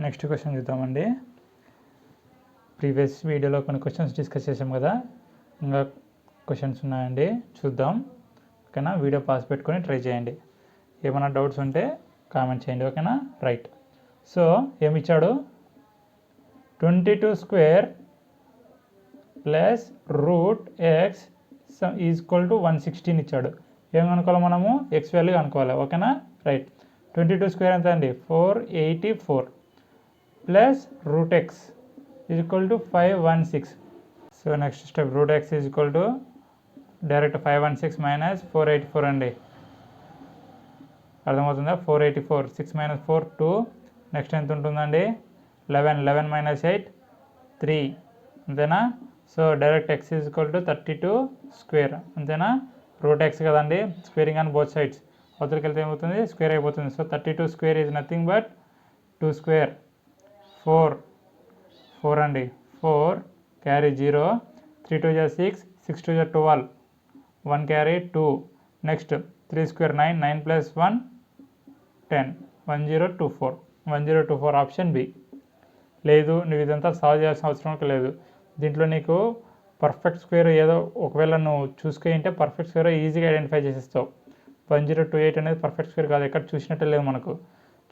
Next question చూద్దామండి. Previous వీడియోలో కొన్ని క్వశ్చన్స్ డిస్కస్ చేసాం కదా, ఇంకా క్వశ్చన్స్ ఉన్నాయండి, చూద్దాం. ఓకేనా, వీడియో పాస్ పెట్టుకొని ట్రై చేయండి. ఏమైనా డౌట్స్ ఉంటే కామెంట్ చేయండి. ఓకేనా, రైట్. సో ఏమి ఇచ్చాడు, 22 square plus root X is equal to 116 ఇచ్చాడు. ఏం కనుక్కోవాలి మనము, ఎక్స్ వాల్యూ కనుక్కోవాలి. ఓకేనా, రైట్. 22 స్క్వేర్ ఎంత అండి, 484 plus root X is equal to 516. So next step, route X is equal to direct 516 minus 484 అండి. అర్థమవుతుందా, 484, 6 మైనస్ 4 2, నెక్స్ట్ ఎంత ఉంటుందండి, 11 మైనస్ 8 3, అంతేనా. So direct X is equal to 32 square, అంతేనా. రూట్ ఎక్స్ కదండి, స్క్వేరింగ్ ఆన్ బోత్ సైడ్స్, అవతలకి వెళ్తే ఏమవుతుంది, స్క్వేర్ అయిపోతుంది. So 32 square is nothing but 2 square, 4 అండి, 4 carry 0, 3 2 6, 6 2 12, 1 carry 2, next 3 square 9, 9 plus 1 10, 1024, 1024 option B. లేదు, నువ్వు ఇదంతా సాల్వ్ చేయాల్సిన అవసరం లేదు. దీంట్లో నీకు పర్ఫెక్ట్ స్క్వేర్ ఏదో ఒకవేళ నువ్వు చూసుకుంటే పర్ఫెక్ట్ స్క్వేర్ ఈజీగా ఐడెంటిఫై చేసేస్తావు. 1028 అనేది పర్ఫెక్ట్ స్క్వేర్ కాదు, ఎక్కడ చూసినట్టే లేదు మనకు.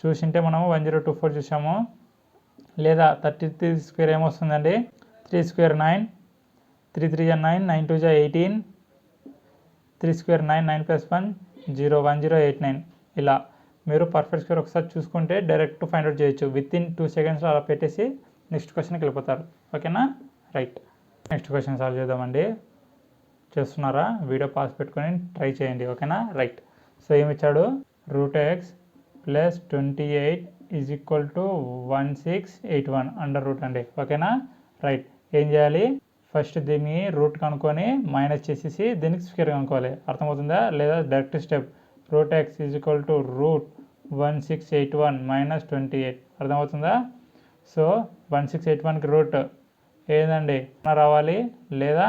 చూసింటే మనము 1024 చూసాము. లేదా 33 స్క్వేర్ ఏమొస్తుందండి, 3 స్క్వేర్ 9, 3 3 9, 9 2 18, 3 స్క్వేర్ 9, 9 ప్లస్ 1 0, 1089. ఇలా మీరు పర్ఫెక్ట్ స్క్వేర్ ఒకసారి చూసుకుంటే డైరెక్ట్ ఫైండ్ అవుట్ చేయొచ్చు. విత్ ఇన్ 2 సెకండ్స్లో అలా పెట్టేసి నెక్స్ట్ క్వశ్చన్కి వెళ్ళిపోతారు. ఓకేనా, రైట్. నెక్స్ట్ క్వశ్చన్ సాల్వ్ చేద్దామండి. చేస్తున్నారా, వీడియో పాస్ పెట్టుకొని ట్రై చేయండి. ఓకేనా, రైట్. సో ఏమి ఇచ్చాడు, root x plus 28 is equal to 1681 under root అండి. ఓకేనా, రైట్. ఏం చేయాలి, ఫస్ట్ దీన్ని రూట్ కనుక్కొని మైనస్ చేసేసి దీనికి స్క్వేర్ కనుక్కోవాలి. అర్థమవుతుందా లేదా, direct step, route X is equal to root 1681 minus 28. అర్థమవుతుందా. సో 1681కి రూట్ ఏదండి రావాలి, లేదా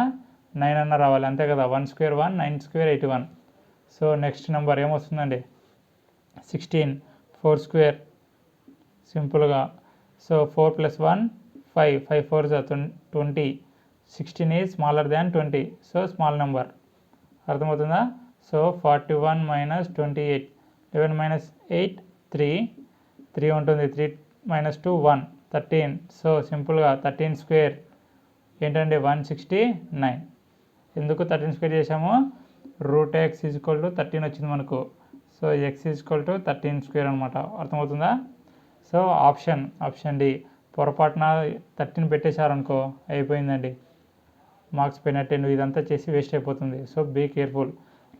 9 అన్న రావాలి, అంతే కదా. 1 square 1, 9 square 81. So next number ఏమొస్తుందండి, 16, 4 స్క్వేర్ సింపుల్గా. So 4 plus 1 5, 5 4 20, 16 is smaller than 20, so small number. అర్థమవుతుందా. సో 41 మైనస్ 28, 11 మైనస్ 8 3, 3 ఉంటుంది, 3 మైనస్ 2 1, 13. సో సింపుల్గా 13 స్క్వేర్ ఏంటండి, 169. ఎందుకు 13 స్క్వేర్ చేసాము, root X is equal to 13 వచ్చింది మనకు. So X is equal to 13 square అనమాట. అర్థమవుతుందా. So option D. పొరపాటున 13 పెట్టేశారనుకో అయిపోయిందండి, మార్క్స్ పోయినట్టే, నువ్వు ఇదంతా చేసి వేస్ట్ అయిపోతుంది. So be careful.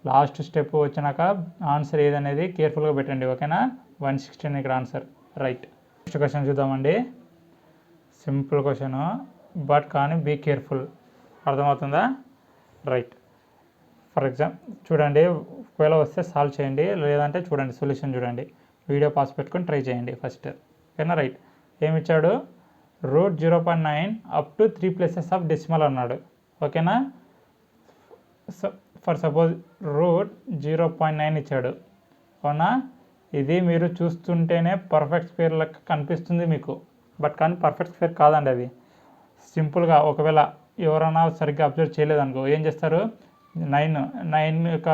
Last step వచ్చినాక ఆన్సర్ ఏదనేది కేర్ఫుల్గా పెట్టండి. ఓకేనా, 116 ఇక్కడ ఆన్సర్, రైట్. నెక్స్ట్ క్వశ్చన్ చూద్దామండి. సింపుల్ క్వశ్చన్ బట్ కానీ బీ కేర్ఫుల్. అర్థమవుతుందా, రైట్. ఫర్ ఎగ్జాంపుల్ చూడండి, ఒకవేళ వస్తే సాల్వ్ చేయండి, లేదంటే చూడండి సొల్యూషన్ చూడండి, వీడియో పాస్ పెట్టుకొని ట్రై చేయండి ఫస్ట్. ఓకేనా, రైట్. ఏమిచ్చాడు, root 0.9 up to 3 places of decimal అన్నాడు. ఓకేనా. సో ఫర్ సపోజ్ రూట్ 0.9 ఇచ్చాడు, అవునా. ఇది మీరు చూస్తుంటేనే పర్ఫెక్ట్ స్క్వేర్ లెక్క కనిపిస్తుంది మీకు, బట్ కానీ పర్ఫెక్ట్ స్క్వేర్ కాదండి అది. సింపుల్గా ఒకవేళ ఎవరైనా సరిగ్గా అబ్జర్వ్ చేయలేదనుకో ఏం చేస్తారు, 9 యొక్క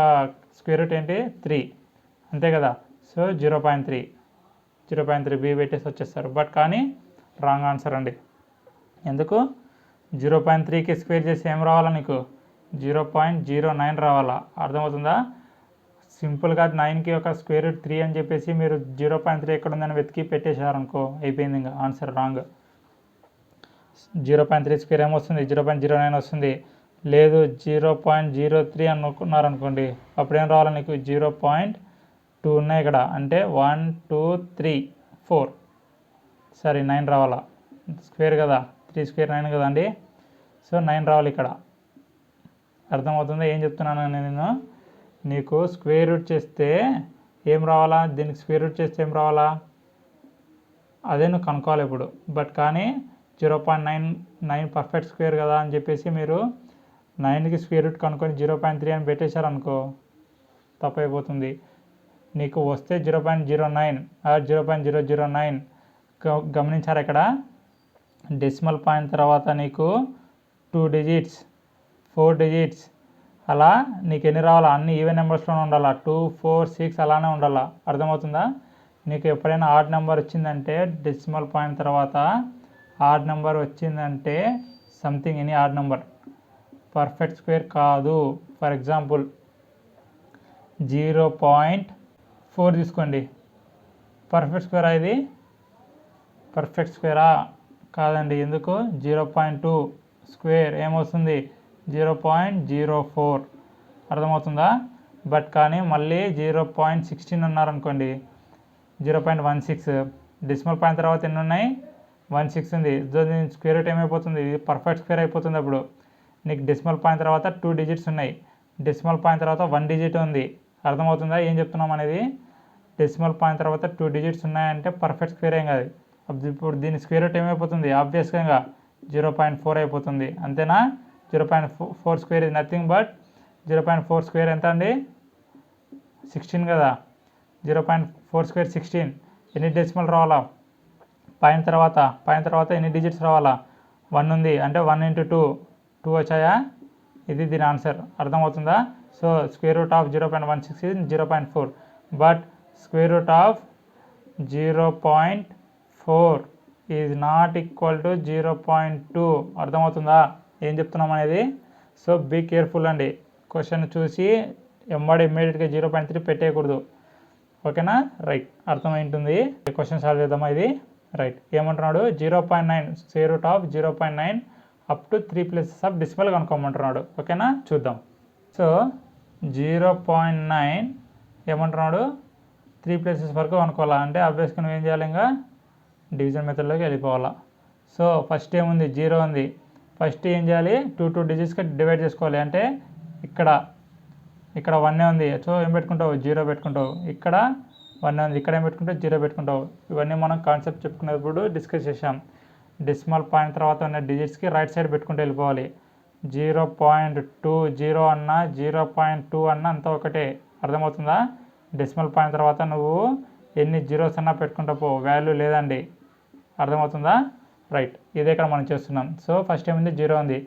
స్క్వేర్ రూట్ ఏంటి 3, అంతే కదా. సో 0.3 బి పెట్టేసి వచ్చేస్తారు, బట్ కానీ రాంగ్ ఆన్సర్ అండి. ఎందుకు, 0.3కి స్క్వేర్ చేసి ఏం రావాలా నీకు, 0.09 రావాలా. అర్థమవుతుందా. సింపుల్గా 9కి ఒక స్క్వేర్ రూట్ 3 అని చెప్పేసి మీరు 0.3 ఎక్కడ ఉందని వెతికి పెట్టేశారనుకో అయిపోయింది, ఇంకా ఆన్సర్ రాంగ్. 0.3 స్క్వేర్ ఏమొస్తుంది, 0.09 వస్తుంది. లేదు 0.03 అనుకున్నారనుకోండి, అప్పుడేం రావాలి నీకు, 0.2 ఉన్నాయి ఇక్కడ, అంటే 1 2 3 4, సరే 9 రావాలా. స్క్వేర్ కదా, 3 స్క్వేర్ 9 కదండి. సో 9 రావాలి ఇక్కడ. అర్థమవుతుందా ఏం చెప్తున్నాను నేను, నీకు స్క్వేర్ రూట్ చేస్తే ఏం రావాలా, దీనికి స్క్వేర్ రూట్ చేస్తే ఏం రావాలా, అదే నువ్వు కనుక్కోవాలి ఇప్పుడు. బట్ కానీ 0.9 పర్ఫెక్ట్ స్క్వేర్ కదా అని చెప్పేసి మీరు 9కి స్క్వేర్ రూట్ కనుక్కొని 0.3 అని పెట్టేశారనుకో తప్పైపోతుంది. నీకు వస్తే 0.09 ఆర్ 0.009 గమనించారు ఇక్కడ డెసిమల్ పాయింట్ తర్వాత నీకు 2 డిజిట్స్ 4 డిజిట్స్ అలా నీకు ఎన్ని రావాలా అన్ని ఈవెన్ నెంబర్స్లోనే ఉండాలా 2 4 6 అలానే ఉండాలా అర్థమవుతుందా నీకు ఎప్పుడైనా ఆడ్ నెంబర్ వచ్చిందంటే డెసిమల్ పాయింట్ తర్వాత ఆడ్ నెంబర్ వచ్చిందంటే something any odd number perfect square కాదు ఫర్ ఎగ్జాంపుల్ 0.4 తీసుకోండి పర్ఫెక్ట్ స్క్వేరా ఇది పర్ఫెక్ట్ స్క్వేరా కాదండి ఎందుకు 0.2 స్క్వేర్ ఏమవుతుంది 0.04 అర్థమవుతుందా బట్ కానీ మళ్ళీ 0.16 అన్నారనుకోండి 0.16 డెసిమల్ పాయింట్ తర్వాత ఎన్ని ఉన్నాయి 16 ఉంది దీని స్క్వేర్ రూట్ ఏమైపోతుంది ఇది పర్ఫెక్ట్ స్క్వేర్ అయిపోతుంది అప్పుడు నీకు డెసిమల్ పాయింట్ తర్వాత 2 డిజిట్స్ ఉన్నాయి డెసిమల్ పాయింట్ తర్వాత 1 డిజిట్ ఉంది అర్థమవుతుందా ఏం చెప్తున్నాం అనేది డెసిమల్ పాయింట్ తర్వాత 2 డిజిట్స్ ఉన్నాయంటే పర్ఫెక్ట్ స్క్వేర్ ఏం కాదు ఇప్పుడు దీని స్క్వేర్ రూట్ ఏమైపోతుంది ఆబ్వియస్గా 0.4 అయిపోతుంది అంతేనా 0.4 స్క్వేర్ ఇది నథింగ్ బట్ 0.4 స్క్వేర్ ఎంత అండి 16 కదా 0.4 స్క్వేర్ 16 ఎన్ని డెసిమల్ రావాలా పాయింట్ తర్వాత ఎన్ని డిజిట్స్ రావాలా 1 ఉంది అంటే 1 ఇంటూ 2 వచ్చాయా ఇది దీని ఆన్సర్ అర్థమవుతుందా so square root of 0.16 is 0.4 but square root of 0.4 is not equal to 0.2 అర్థమవుతుందా ఏం చెప్తున్నాం అనేది సో బీ కేర్ఫుల్ అండి క్వశ్చన్ చూసి ఇమ్మీడియట్గా 0.3 పెట్టేయకూడదు ఓకేనా రైట్ అర్థమైంటుంది క్వశ్చన్ సాల్వ్ చేద్దామా ఇది రైట్ ఏమంటున్నాడు 0.9 square root of 0.9 up to 3 places of decimal కనుక్కోమంటున్నాడు ఓకేనా చూద్దాం సో 0.9 ఏమంటున్నాడు 3 ప్లేసెస్ వరకు అనుకోవాలా అంటే ఆబ్వియస్గా నువ్వు ఏం చేయాలి ఇంకా డివిజన్ మెథడ్లోకి వెళ్ళిపోవాలా సో ఫస్ట్ ఏముంది 0 ఉంది ఫస్ట్ ఏం చేయాలి 2 డిజిట్స్గా డివైడ్ చేసుకోవాలి అంటే ఇక్కడ 1 ఉంది సో ఏం పెట్టుకుంటావు 0 పెట్టుకుంటావు ఇక్కడ 1 ఉంది ఇక్కడ ఏం పెట్టుకుంటావు 0 పెట్టుకుంటావు ఇవన్నీ మనం కాన్సెప్ట్ చెప్పుకునేటప్పుడు డిస్కస్ చేసాం డెసిమల్ పాయింట్ తర్వాత ఉన్న డిజిట్స్కి రైట్ సైడ్ పెట్టుకుంటూ వెళ్ళిపోవాలి 0.20 అన్నా 0.2 అన్నా అంతా ఒకటే అర్థమవుతుందా డెసిమల్ పాయింట్ తర్వాత నువ్వు ఎన్ని జీరోస్ అన్నా పెట్టుకుంటా పో వాల్యూ లేదండి అర్థమవుతుందా రైట్ ఇదే ఇక్కడ మనం చేస్తున్నాం సో ఫస్ట్ ఏముంది 0 ఉంది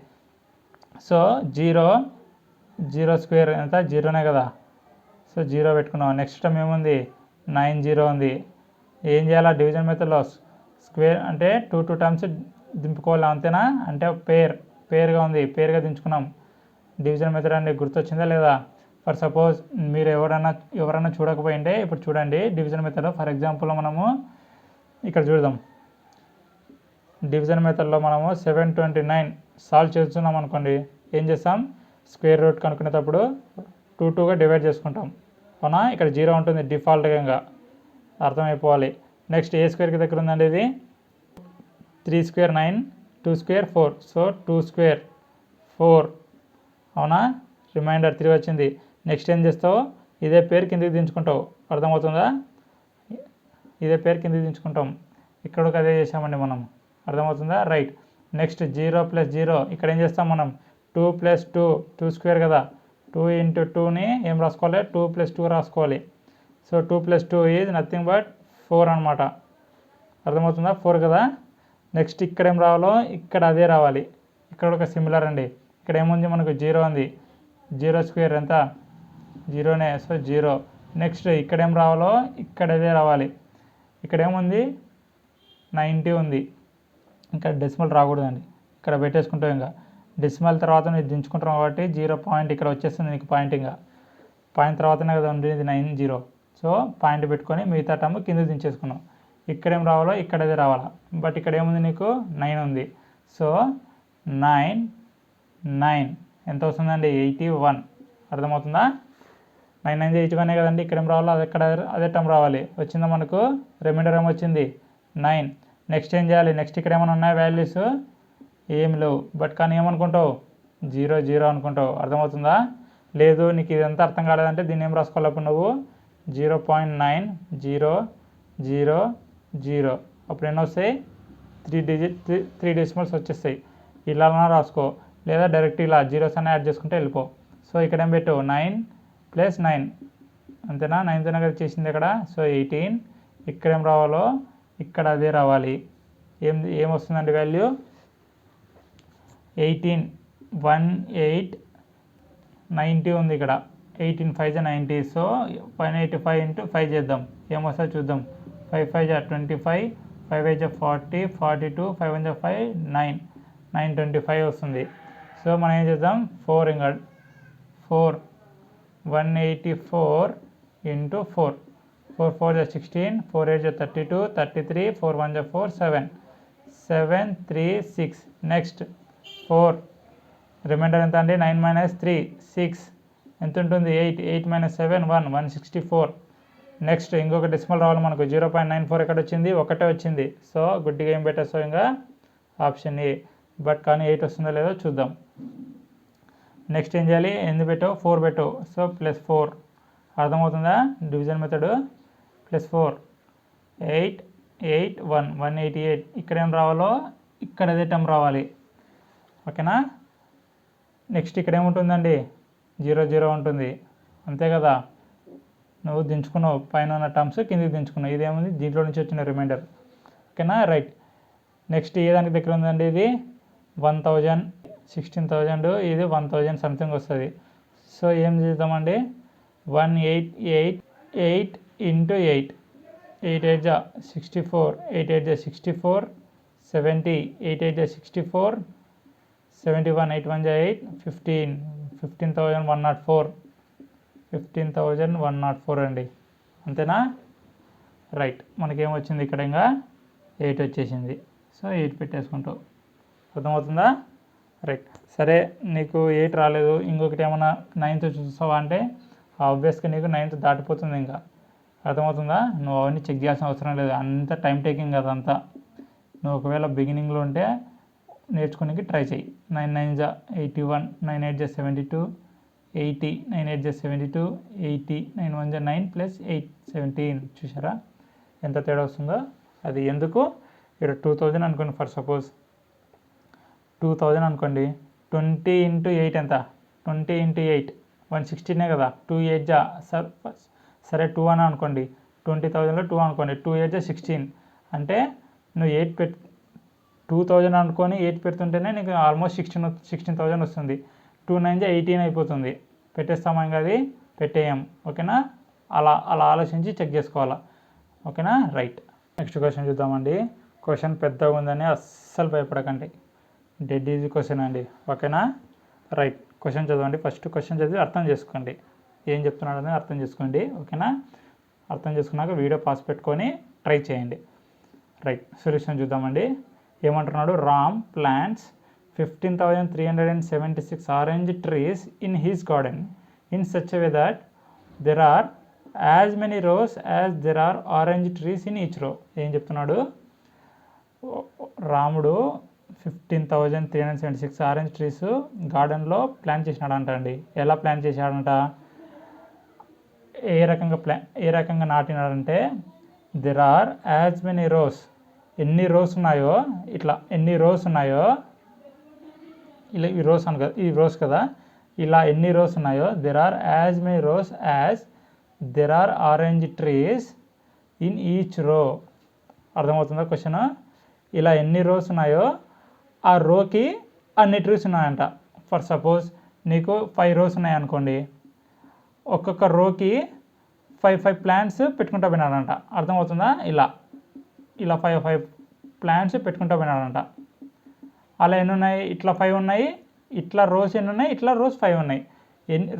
సో 0 స్క్వేర్ ఎంత 0నే కదా సో 0 పెట్టుకున్నాం నెక్స్ట్ టైం ఏముంది 9 ఉంది ఏం చేయాలా డివిజన్ మెథడ్లో స్క్వేర్ అంటే 2 టర్మ్స్ దింపుకోవాలి అంతేనా అంటే పేర్గా ఉంది పేరుగా దించుకున్నాం డివిజన్ మెథడ్ అండి గుర్తొచ్చిందా లేదా ఫర్ సపోజ్ మీరు ఎవరైనా చూడకపోయింటే ఇప్పుడు చూడండి డివిజన్ మెథడ్ ఫర్ ఎగ్జాంపుల్ మనము ఇక్కడ చూద్దాం డివిజన్ మెథడ్లో మనము 729 సాల్వ్ చేస్తున్నాం అనుకోండి ఏం చేస్తాం స్క్వేర్ రూట్ కనుక్కునేటప్పుడు 2గా డివైడ్ చేసుకుంటాం అవునా ఇక్కడ 0 ఉంటుంది డిఫాల్ట్గా అర్థమైపోవాలి నెక్స్ట్ ఏ స్క్వేర్కి దగ్గర ఉందండి ఇది 3 స్క్వేర్ 9 2 స్క్వేర్ 4 సో 2 స్క్వేర్ 4 అవునా రిమైండర్ 3 వచ్చింది నెక్స్ట్ ఏం చేస్తావు ఇదే పేరు కిందకి దించుకుంటావు అర్థమవుతుందా ఇదే పేరు కిందకి దించుకుంటాం ఇక్కడ అదే చేసామండి మనం అర్థమవుతుందా రైట్ నెక్స్ట్ 0 + 0 ఇక్కడ ఏం చేస్తాం మనం 2 + 2 స్క్వేర్ కదా 2 ఇంటూ 2ని ఏం రాసుకోవాలి 2 + 2 రాసుకోవాలి సో 2 + 2 ఈజ్ నథింగ్ బట్ 4 అనమాట అర్థమవుతుందా 4 కదా నెక్స్ట్ ఇక్కడ ఏం రావాలో ఇక్కడ అదే రావాలి ఇక్కడ ఒక సిమిలర్ అండి ఇక్కడ ఏముంది మనకు 0 ఉంది 0 స్క్వేర్ ఎంత 0నే సో 0 నెక్స్ట్ ఇక్కడ ఏం రావాలో ఇక్కడ అదే రావాలి ఇక్కడ ఏముంది 90 ఉంది ఇంకా డెసిమల్ రాకూడదండి ఇక్కడ పెట్టేసుకుంటాం ఇంకా డెసిమల్ తర్వాత నువ్వు దించుకుంటాం కాబట్టి 0 పాయింట్ ఇక్కడ వచ్చేస్తుంది నీకు పాయింట్ ఇంకా పాయింట్ తర్వాతనే కదా ఉండేది 90 సో పాయింట్ పెట్టుకొని మిగతా టర్మ్ కింద దించేసుకున్నాం ఇక్కడ ఏం రావాలో ఇక్కడ అదే రావాలా బట్ ఇక్కడ ఏముంది నీకు 9 ఉంది సో 9 ఎంత వస్తుందండి 81 అర్థమవుతుందా 9 9 81 కదండి ఇక్కడ ఏం రావాలో అదే టర్మ్ రావాలి వచ్చిందా మనకు రిమైండర్ ఏమొచ్చింది 9 నెక్స్ట్ ఏం చేయాలి నెక్స్ట్ ఇక్కడ ఏమైనా ఉన్నాయా వాల్యూస్ ఏం లేవు బట్ కానీ ఏమనుకుంటావు 0 అనుకుంటావు అర్థమవుతుందా లేదు నీకు ఇదంతా అర్థం కాలేదంటే దీన్ని ఏం రాసుకోవాలి అప్పుడు నువ్వు 0.900 అప్పుడు ఎన్ని వస్తాయి 3 డెసిమల్స్ వచ్చేస్తాయి ఇలా రాసుకో లేదా డైరెక్ట్ ఇలా జీరోస్ అన్నీ యాడ్ చేసుకుంటే వెళ్ళిపో సో ఇక్కడ ఏం పెట్టు 9 + 9 అంతేనా 9తోనే కదా చేసింది ఇక్కడ సో 18 ఇక్కడ ఏం రావాలో ఇక్కడ అదే రావాలి. ఏమొస్తుందండి వాల్యూ 18 1890 ఉంది ఇక్కడ. 18 5 90. సో 185 ఇంటూ 5 చేద్దాం, ఏమొస్తుందో చూద్దాం. 5 5 25, 5 5 40, 42, 5 1 5 9, 925 వస్తుంది. సో మనం ఏం చేద్దాం, 4 ఇంకా 4 184 ఇంటూ 4, 4 4 16, 4 8 32, 33, 4 1 4 7, 7 3 6. నెక్స్ట్ 4 రిమైండర్ ఎంత అండి, 9 - 3 6 ఎంత ఉంటుంది, 8 8 - 7 1 164. నెక్స్ట్ ఇంకొక డెసిమల్ రావాలి మనకు, 0.94 ఎక్కడ వచ్చింది, ఒకటే వచ్చింది. సో గుడ్డిగా ఏం పెట్టేస్తావు, ఇంకా ఆప్షన్ ఏ. బట్ కానీ 8 వస్తుందో లేదో చూద్దాం. నెక్స్ట్ ఏం చేయాలి, ఎందుకు పెట్టావు, 4 పెట్టావు. సో +4 అర్థమవుతుందా, డివిజన్ మెథడ్. +4 8 8 1 188. ఇక్కడ ఏం రావాలో ఇక్కడ అదే టర్మ్ రావాలి, ఓకేనా. నెక్స్ట్ ఇక్కడ ఏముంటుందండి, 0 0 ఉంటుంది, అంతే కదా. నువ్వు దించుకున్నావు, పైన ఉన్న టర్మ్స్ కిందికి దించుకున్నావు. ఇదేముంది, దీంట్లో నుంచి వచ్చిన రిమైండర్, ఓకేనా. రైట్. నెక్స్ట్ ఏ దానికి దగ్గర ఉందండి, ఇది 1000 16,000, ఇది 1000 సంథింగ్ వస్తుంది. సో ఏం చేద్దామండి, 188 ఇంటూ 8, 8 8 64, 8 8 64, 70, 8 8 64, 71, 8 1 8, 15, 15,104, 15,104 అండి, అంతేనా. రైట్. మనకేమొచ్చింది ఇక్కడ, ఇంకా 8 వచ్చేసింది. సో 8 పెట్టేసుకుంటావు, అర్థమవుతుందా. రైట్. సరే నీకు 8 రాలేదు, ఇంకొకటి ఏమన్నా 9th చూస్తావా అంటే ఆబ్వియస్గా నీకు 9th దాటిపోతుంది, ఇంకా అర్థమవుతుందా. నువ్వు అవన్నీ చెక్ చేయాల్సిన అవసరం లేదు, అంత టైం టేకింగ్ అదంతా. నువ్వు ఒకవేళ బిగినింగ్లో ఉంటే నేర్చుకోనికి ట్రై చేయి. 9 9 81, 9 8 72, 80, 9 8 72, 80, 9 1 9 + 8 17. చూసారా ఎంత తేడా వస్తుందో. అది ఎందుకు, ఇక్కడ 2000 అనుకోండి, ఫర్ సపోజ్ 2000 అనుకోండి. 20 × 8 ఎంత, 20 × 8 116 కదా. 2 8 సరే 2 అని అనుకోండి, 20,000లో 2 అనుకోండి. 2 8 16 అంటే నువ్వు 2000 అనుకొని 8 పెడుతుంటేనే నీకు ఆల్మోస్ట్ 16,000 వస్తుంది. 2 9 18 అయిపోతుంది. పెట్టేస్తామా, ఇంకా అది పెట్టేయం, ఓకేనా. అలా ఆలోచించి చెక్ చేసుకోవాలా, ఓకేనా. రైట్. నెక్స్ట్ క్వశ్చన్ చూద్దామండి. క్వశ్చన్ పెద్దగా ఉందని అస్సలు భయపడకండి, డెడ్ ఈజీ క్వశ్చన్ అండి, ఓకేనా. రైట్. క్వశ్చన్ చదవండి. ఫస్ట్ క్వశ్చన్ చదివి అర్థం చేసుకోండి, ఏం చెప్తున్నాడు అనేది అర్థం చేసుకోండి, ఓకేనా. అర్థం చేసుకున్నాక వీడియో పాస్ పెట్టుకొని ట్రై చేయండి. రైట్. సొల్యూషన్ చూద్దామండి. ఏమంటున్నాడు, Ram plants 15,376 orange trees in his garden in such a way that there are as many rows as there are orange trees in each row. ఏం చెప్తున్నాడు, రాముడు 15,376 ఆరెంజ్ ట్రీస్ గార్డెన్లో plant చేసినాడంట అండి. ఎలా ప్లాంట్ చేశాడంట, ఏ రకంగా నాటినాడంటే, there are as many rows, ఎన్ని రోస్ ఉన్నాయో, ఇట్లా ఎన్ని రోస్ ఉన్నాయో, ఇలా ఈ రోస్ అను కదా, ఈ రోస్ కదా, ఇలా ఎన్ని రోస్ ఉన్నాయో, there are as many rows as there are orange trees in each row. అర్థమవుతుందా క్వశ్చన్. ఇలా ఎన్ని రోస్ ఉన్నాయో ఆ రోకి అన్ని ట్రీస్ ఉన్నాయంట. ఫర్ సపోజ్ నీకు 5 రోస్ ఉన్నాయి అనుకోండి, ఒక్కొక్క రోకి 5 ప్లాంట్స్ పెట్టుకుంటూ పోయినాడంట. అర్థమవుతుందా. ఇలా 5 ప్లాంట్స్ పెట్టుకుంటూ పోయినాడంట. అలా ఎన్ని ఉన్నాయి, ఇట్లా 5 ఉన్నాయి, ఇట్లా రోస్ ఎన్ని ఉన్నాయి, ఇట్లా రోస్ 5 ఉన్నాయి.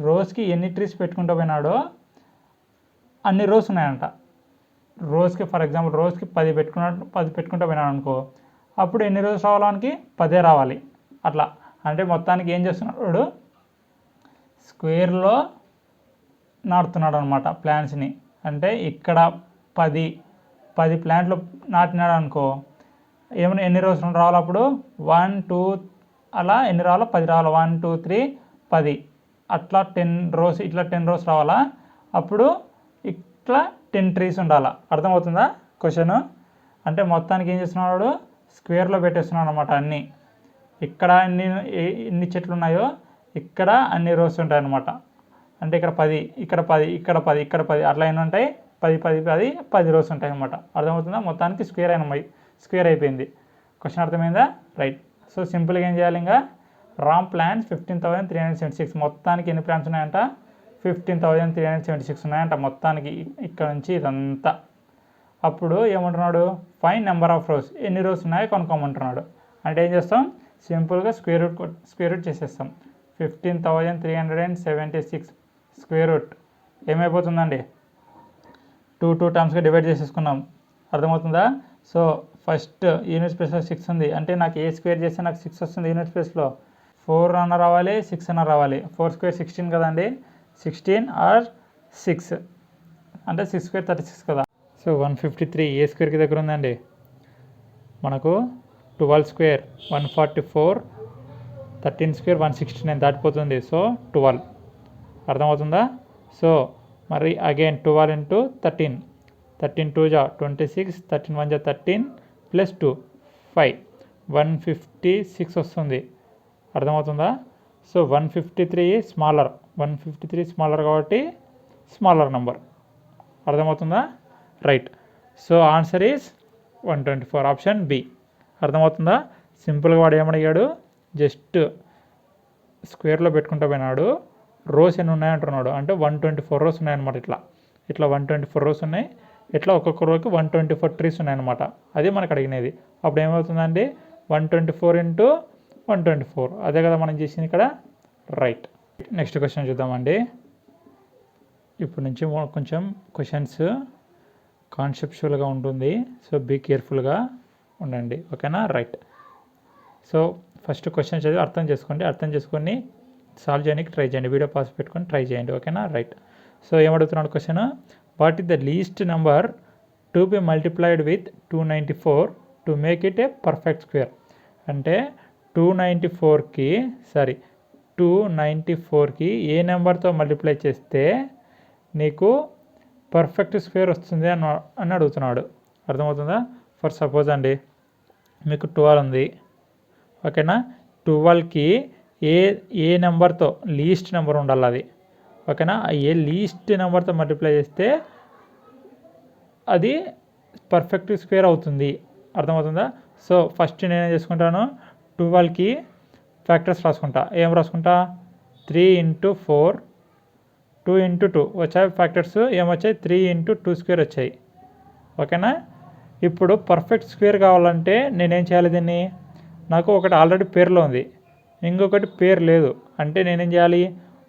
రోస్కి ఎన్ని ట్రీస్ పెట్టుకుంటూ పోయినాడో అన్ని రోస్ ఉన్నాయంట. రోజుకి ఫర్ ఎగ్జాంపుల్ రోజుకి 10 పెట్టుకుంటూ పోయినాడు అనుకో, అప్పుడు ఎన్ని రోజులు రావడానికి 10 రావాలి. అట్లా అంటే మొత్తానికి ఏం చేస్తున్నాడు, స్క్వేర్లో నాటుతున్నాడు అనమాట ప్లాంట్స్ని. అంటే ఇక్కడ 10 ప్లాంట్లు నాటినాడు అనుకో, ఏమైనా ఎన్ని రోజులు రావాలి అప్పుడు 1 2 అలా ఎన్ని రావాలో 10 రావాలి. 1 2 3 10 అట్లా 10 రోస్, ఇట్లా 10 రోస్ రావాలా. అప్పుడు ఇట్లా 10 ట్రీస్ ఉండాలా. అర్థమవుతుందా క్వశ్చన్. అంటే మొత్తానికి ఏం చేస్తున్నాడు, స్క్వేర్లో పెట్టేస్తున్నాడు అనమాట అన్నీ. ఇక్కడ ఎన్ని చెట్లు ఉన్నాయో ఇక్కడ అన్ని రోస్ ఉంటాయి అన్నమాట. అంటే ఇక్కడ 10, ఇక్కడ 10, ఇక్కడ 10, ఇక్కడ 10 అట్లా ఎన్ని ఉంటాయి 10 రోస్ ఉంటాయి అన్నమాట. అర్థమవుతుందా? మొత్తానికి స్క్వేర్ అయిపోయింది. క్వశ్చన్ అర్థమైందా? రైట్. సో సింపుల్గా ఏం చేయాలి, ఇంకా రామ్ ప్లాన్స్ 15,376. మొత్తానికి ఎన్ని ప్లాన్స్ ఉన్నాయంట? 15,376 ఉన్నాయంట మొత్తానికి, ఇక్కడ నుంచి ఇదంతా. అప్పుడు ఏమంటున్నాడు? ఫైన్ నెంబర్ ఆఫ్ రోస్, ఎన్ని రోస్ ఉన్నాయో కనుక్కోమంటున్నాడు. అంటే ఏం చేస్తాం? సింపుల్గా స్క్వేర్ రూట్ చేసేస్తాం. 15,376 స్క్వేర్ రూట్ ఏమైపోతుందండి? 2 టర్మ్స్గా డివైడ్ చేసేసుకున్నాం. అర్థమవుతుందా? సో ఫస్ట్ యూనిట్ స్పేస్లో 6 ఉంది, అంటే నాకు ఏ స్క్వేర్ చేస్తే నాకు 6 వస్తుంది యూనిట్ స్పేస్లో. 4 అన్న రావాలి, 6 అన్న రావాలి. 4 స్క్వేర్ 16 కదండి, 16 ఆర్ 6 అంటే 6 స్క్వేర్ 36 కదా. సో 153 ఏ స్క్వేర్కి దగ్గర ఉందండి మనకు? 12 స్క్వేర్ 144, 13 స్క్వేర్ 169 దాటిపోతుంది. సో 12. అర్థమవుతుందా? సో మరి అగైన్ 12 into 13, 13 2 జా 26, 13 1 జా 13 ప్లస్ 2 5, 156 వస్తుంది. అర్థమవుతుందా? సో 153 స్మాలర్, 153 స్మాలర్ కాబట్టి స్మాలర్ నెంబర్. అర్థమవుతుందా? Right. So answer is 124, option B. అర్థమవుతుందా? సింపుల్గా వాడు ఏమడిగాడు? జస్ట్ స్క్వేర్లో పెట్టుకుంటూ పోయినాడు. రోస్ ఎన్ని ఉన్నాయంటున్నాడు, అంటే 124 రోస్ ఉన్నాయన్నమాట. ఇట్లా 124 రోస్ ఉన్నాయి. ఇట్లా ఒక్కొక్క రోకి 124 ట్రీస్ ఉన్నాయన్నమాట. అదే మనకు అడిగినది. అప్పుడు ఏమవుతుందండి? 124 into 124, అదే కదా మనం చేసింది ఇక్కడ. రైట్. నెక్స్ట్ క్వశ్చన్ చూద్దామండి. ఇప్పుడు నుంచి కొంచెం క్వశ్చన్స్ కాన్సెప్చువల్గా ఉంటుంది. సో బీ కేర్ఫుల్గా ఉండండి, ఓకేనా? రైట్. సో ఫస్ట్ క్వశ్చన్ చదివి అర్థం చేసుకొని సాల్వ్ చేయడానికి ట్రై చేయండి. వీడియో పాస్ పెట్టుకొని ట్రై చేయండి, ఓకేనా? రైట్. సో ఏమడుగుతున్నాడు question? What is the least number to be multiplied with 294 to make it a perfect square? అంటే 294కి ఏ నెంబర్తో మల్టిప్లై చేస్తే నీకు పర్ఫెక్ట్ స్క్వేర్ వస్తుంది అని అడుగుతున్నాడు. అర్థమవుతుందా? ఫర్ సపోజ్ అండి, మీకు 12 ఉంది, ఓకేనా? 12కి ఏ నెంబర్తో లీస్ట్ నెంబర్ ఉండాలి అది, ఓకేనా? ఏ లీస్ట్ నెంబర్తో మల్టిప్లై చేస్తే అది పర్ఫెక్ట్ స్క్వేర్ అవుతుంది. అర్థమవుతుందా? సో ఫస్ట్ నేనేం చేసుకుంటాను? 12కి ఫ్యాక్టర్స్ రాసుకుంటా. ఏం రాసుకుంటా? 3 into 4, 2 into 2 వచ్చాయి ఫ్యాక్టర్స్. ఏమొచ్చాయి? 3 into 2 స్క్వేర్ వచ్చాయి, ఓకేనా? ఇప్పుడు పర్ఫెక్ట్ స్క్వేర్ కావాలంటే నేనేం చేయాలి? దీన్ని నాకు ఒకటి ఆల్రెడీ పేరులో ఉంది, ఇంకొకటి పేరు లేదు. అంటే నేనేం చేయాలి?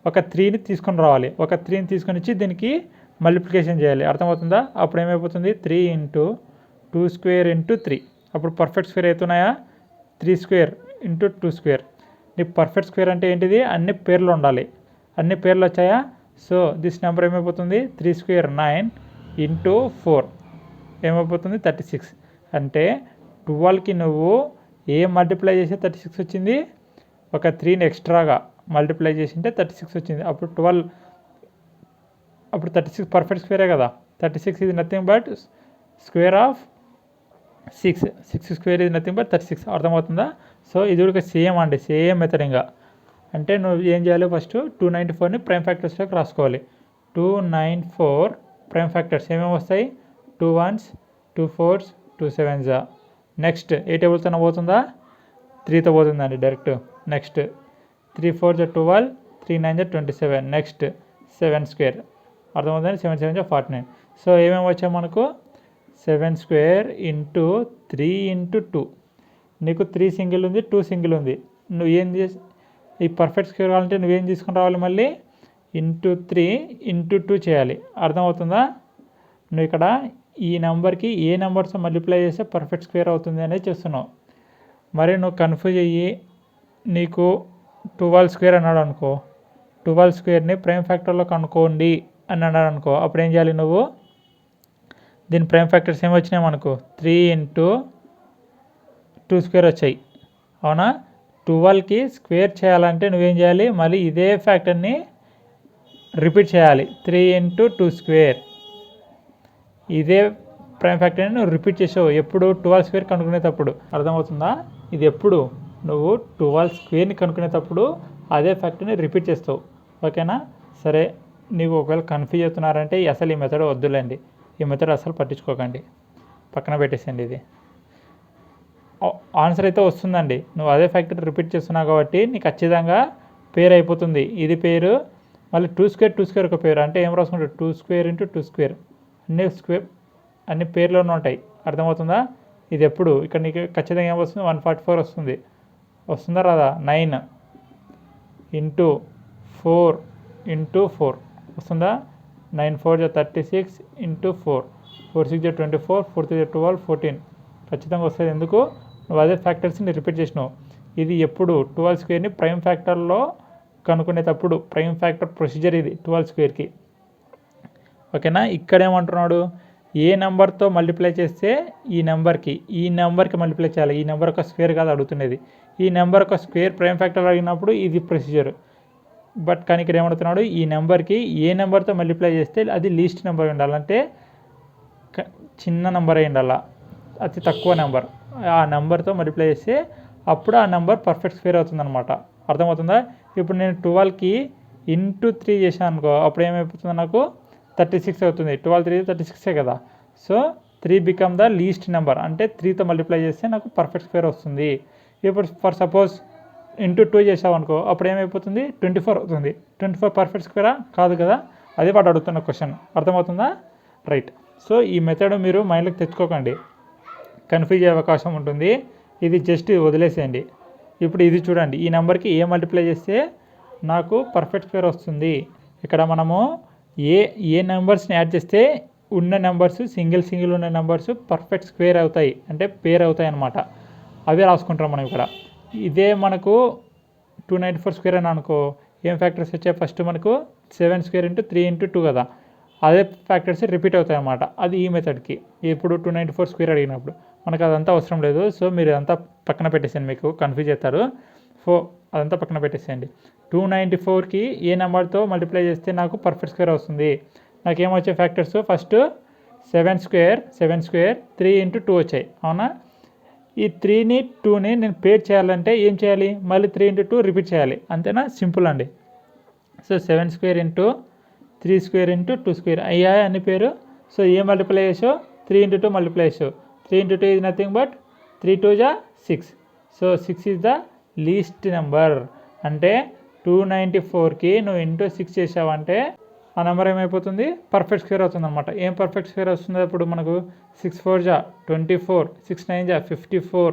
ఒక 3ని తీసుకొని రావాలి. ఒక 3ని తీసుకొని వచ్చి దీనికి మల్టిప్లికేషన్ చేయాలి. అర్థమవుతుందా? అప్పుడు ఏమైపోతుంది? 3 into 2 స్క్వేర్ into 3. అప్పుడు పర్ఫెక్ట్ స్క్వేర్ అవుతున్నాయా? 3 స్క్వేర్ into 2 స్క్వేర్. నీకు పర్ఫెక్ట్ స్క్వేర్ అంటే ఏంటిది? అన్ని పేర్లు ఉండాలి. అన్ని పేర్లు వచ్చాయా? సో దిస్ నెంబర్ ఏమైపోతుంది? 3 స్క్వేర్ 9 into 4 ఏమైపోతుంది? 36. అంటే 12కి నువ్వు మల్టిప్లై చేస్తే 36 వచ్చింది, ఒక 3ని ఎక్స్ట్రాగా మల్టిప్లై చేసింటే 36 వచ్చింది. అప్పుడు 36 పర్ఫెక్ట్ స్క్వేరే కదా. 36 ఇది nothing but square of 6 square ఇది నథింగ్ బట్ 36. అర్థమవుతుందా? సో ఇది కూడా సేమ్ అండి, సేమ్ మెథడ్. ఇంకా అంటే నువ్వు ఏం చేయాలి? ఫస్ట్ 294ని ప్రైమ్ ఫ్యాక్టర్స్లోకి రాసుకోవాలి. 294 ప్రైమ్ ఫ్యాక్టర్స్ ఏమేమి వస్తాయి? 2 1s, 2 4s, 2 7s. నెక్స్ట్ ఏ టేబుల్తో పోతుందా? 3తో పోతుందండి డైరెక్ట్. నెక్స్ట్ 3 4 12, 3 9 27. Next 7 square. అర్థమవుతుంది? 7 7 49. సో ఏమేమి వచ్చాయి మనకు? 7 స్క్వేర్ into 3 into 2. నీకు 3 సింగిల్ ఉంది, 2 సింగిల్ ఉంది. నువ్వు ఏం చేసి ఈ పర్ఫెక్ట్ స్క్వేర్ కావాలంటే నువ్వేం తీసుకుని రావాలి? మళ్ళీ into 3 into 2 చేయాలి. అర్థమవుతుందా? నువ్వు ఇక్కడ ఈ నెంబర్కి ఏ నెంబర్స్ మల్టిప్లై చేస్తే పర్ఫెక్ట్ స్క్వేర్ అవుతుంది అనేది చేస్తున్నావు. మరి నువ్వు కన్ఫ్యూజ్ అయ్యి నీకు 12 స్క్వేర్ అన్నాడు అనుకో, 12 స్క్వేర్ని ప్రైమ్ ఫ్యాక్టర్లో కనుక్కోండి అని అన్నాడు అనుకో, అప్పుడు ఏం చేయాలి? నువ్వు దీని ప్రైమ్ ఫ్యాక్టర్స్ ఏమి వచ్చినాయి మనకు? 3 into 2 స్క్వేర్ వచ్చాయి, అవునా? 12కి స్క్వేర్ చేయాలంటే నువ్వేం చేయాలి? మళ్ళీ ఇదే ఫ్యాక్టర్ని రిపీట్ చేయాలి. 3 into 2 స్క్వేర్ ఇదే ప్రైమ్ ఫ్యాక్టర్ని నువ్వు రిపీట్ చేసావు ఎప్పుడు? 12 స్క్వేర్ కనుక్కునేటప్పుడు. అర్థమవుతుందా? ఇది ఎప్పుడు నువ్వు 12 స్క్వేర్ని కనుక్కునేటప్పుడు అదే ఫ్యాక్టర్ని రిపీట్ చేస్తావు, ఓకేనా? సరే, నీకు ఒకవేళ కన్ఫ్యూజ్ అవుతున్నారంటే అసలు ఈ మెథడ్ వద్దులేండి. ఈ మెథడ్ అసలు పట్టించుకోకండి, పక్కన పెట్టేసేయండి. ఇది ఆన్సర్ అయితే వస్తుందండి, నువ్వు అదే ఫ్యాక్టర్ రిపీట్ చేస్తున్నావు కాబట్టి నీకు ఖచ్చితంగా పేరు అయిపోతుంది. ఇది పేరు, మళ్ళీ 2 స్క్వేర్ ఒక పేరు, అంటే ఏం రాసుకుంటారు 2 స్క్వేర్ ఇంటూ 2 స్క్వేర్, అన్ని పేర్లోనే ఉంటాయి. అర్థమవుతుందా? ఇది ఎప్పుడు ఇక్కడ నీకు ఖచ్చితంగా ఏం వస్తుంది 144 వస్తుంది. వస్తుందా రాదా? 9 ఇంటూ 4 ఇంటూ 4 వస్తుందా? 9 4 36 ఇంటూ 4 4 6 24 4 3 12 14 ఖచ్చితంగా వస్తుంది. ఎందుకు? నువ్వు అదే ఫ్యాక్టర్స్ని రిపీట్ చేసినావు. ఇది ఎప్పుడు 12 స్క్వేర్ని ప్రైమ్ ఫ్యాక్టర్లో కనుక్కునేటప్పుడు ప్రైమ్ ఫ్యాక్టర్ ప్రొసీజర్ ఇది 12 స్క్వేర్కి. ఓకేనా? ఇక్కడ ఏమంటున్నాడు, ఏ నెంబర్తో మల్టిప్లై చేస్తే ఈ నెంబర్కి మల్టిప్లై చేయాలి. ఈ నెంబర్ ఒక స్క్వేర్ కాదు అడుగుతున్నది, ఈ నెంబర్ ఒక స్క్వేర్ ప్రైమ్ ఫ్యాక్టర్ అడిగినప్పుడు ఇది ప్రొసీజర్. బట్ కానీ ఇక్కడ ఏమడుగుతున్నాడు, ఈ నెంబర్కి ఏ నెంబర్తో మల్టిప్లై చేస్తే అది లీస్ట్ నెంబర్ ఉండాలంటే చిన్న నెంబర్ అయి ఉండాల, అతి తక్కువ నెంబర్. ఆ నెంబర్తో మల్టిప్లై చేస్తే అప్పుడు ఆ నెంబర్ పర్ఫెక్ట్ స్క్వేర్ అవుతుందన్నమాట. అర్థమవుతుందా? ఇప్పుడు నేను 12కి ఇంటూ 3 చేశాను అనుకో, అప్పుడు ఏమైపోతుంది, నాకు 36 అవుతుంది. 12 3 36 కదా. So 3 become the least number, అంటే 3తో మల్టిప్లై చేస్తే నాకు పర్ఫెక్ట్ స్క్వేర్ వస్తుంది. ఇప్పుడు ఫర్ సపోజ్ ఇంటూ 2 చేసావు అనుకో, అప్పుడు ఏమైపోతుంది 24 అవుతుంది. 24 పర్ఫెక్ట్ స్క్వేరా? కాదు కదా. అదే వాడు అడుగుతున్న క్వశ్చన్. అర్థమవుతుందా? రైట్. సో ఈ మెథడ్ మీరు మైండ్లోకి తెచ్చుకోకండి, కన్ఫ్యూజ్ అయ్యే అవకాశం ఉంటుంది. ఇది జస్ట్ వదిలేసేయండి. ఇప్పుడు ఇది చూడండి, ఈ నెంబర్కి ఏ మల్టిప్లై చేస్తే నాకు పర్ఫెక్ట్ స్క్వేర్ వస్తుంది. ఇక్కడ మనము ఏ నెంబర్స్ని యాడ్ చేస్తే ఉన్న నెంబర్స్ సింగిల్ ఉన్న నెంబర్స్ పర్ఫెక్ట్ స్క్వేర్ అవుతాయి, అంటే పేర్ అవుతాయి అన్నమాట. అవే రాసుకుంటాం మనం ఇక్కడ. ఇదే మనకు 294 స్క్వేర్ అని అనుకో, ఏం ఫ్యాక్టర్స్ వచ్చాయి, ఫస్ట్ మనకు 7 స్క్వేర్ ఇంటూ 3 ఇంటూ 2 కదా, అదే ఫ్యాక్టర్స్ రిపీట్ అవుతాయి అన్నమాట. అది ఈ మెథడ్కి. ఇప్పుడు 294 స్క్వేర్ అడిగినప్పుడు మనకు అదంతా అవసరం లేదు. సో మీరు అదంతా పక్కన పెట్టేసేయండి, మీకు కన్ఫ్యూజ్ అవుతారు. అదంతా పక్కన పెట్టేసేయండి. 294కి ఏ నెంబర్తో మల్టిప్లై చేస్తే నాకు పర్ఫెక్ట్ స్క్వేర్ వస్తుంది. నాకేమొచ్చే ఫ్యాక్టర్స్, ఫస్ట్ 7 స్క్వేర్ 3 ఇంటూ 2 వచ్చాయి, అవునా? ఈ 3ని 2ని నేను పేర్ చేయాలంటే ఏం చేయాలి, మళ్ళీ 3 ఇంటూ 2 రిపీట్ చేయాలి, అంతేనా? సింపుల్ అండి. So 7 square into 3 square into 2 square అయ్యాయి అన్ని పేరు. సో ఏ మల్టిప్లై చేసావు, 3 ఇంటూ 2 మల్టిప్లై చేసావు. 3 into 2 is nothing but 3 2 6. So 6 is the least number. అంటే 294కి నువ్వు ఇంటూ 6 చేసావంటే ఆ నెంబర్ ఏమైపోతుంది, పర్ఫెక్ట్ స్క్వేర్ అవుతుంది అనమాట. ఏం పర్ఫెక్ట్ స్క్వేర్ వస్తుంది అప్పుడు మనకు, 6 4 24, 6 9 54,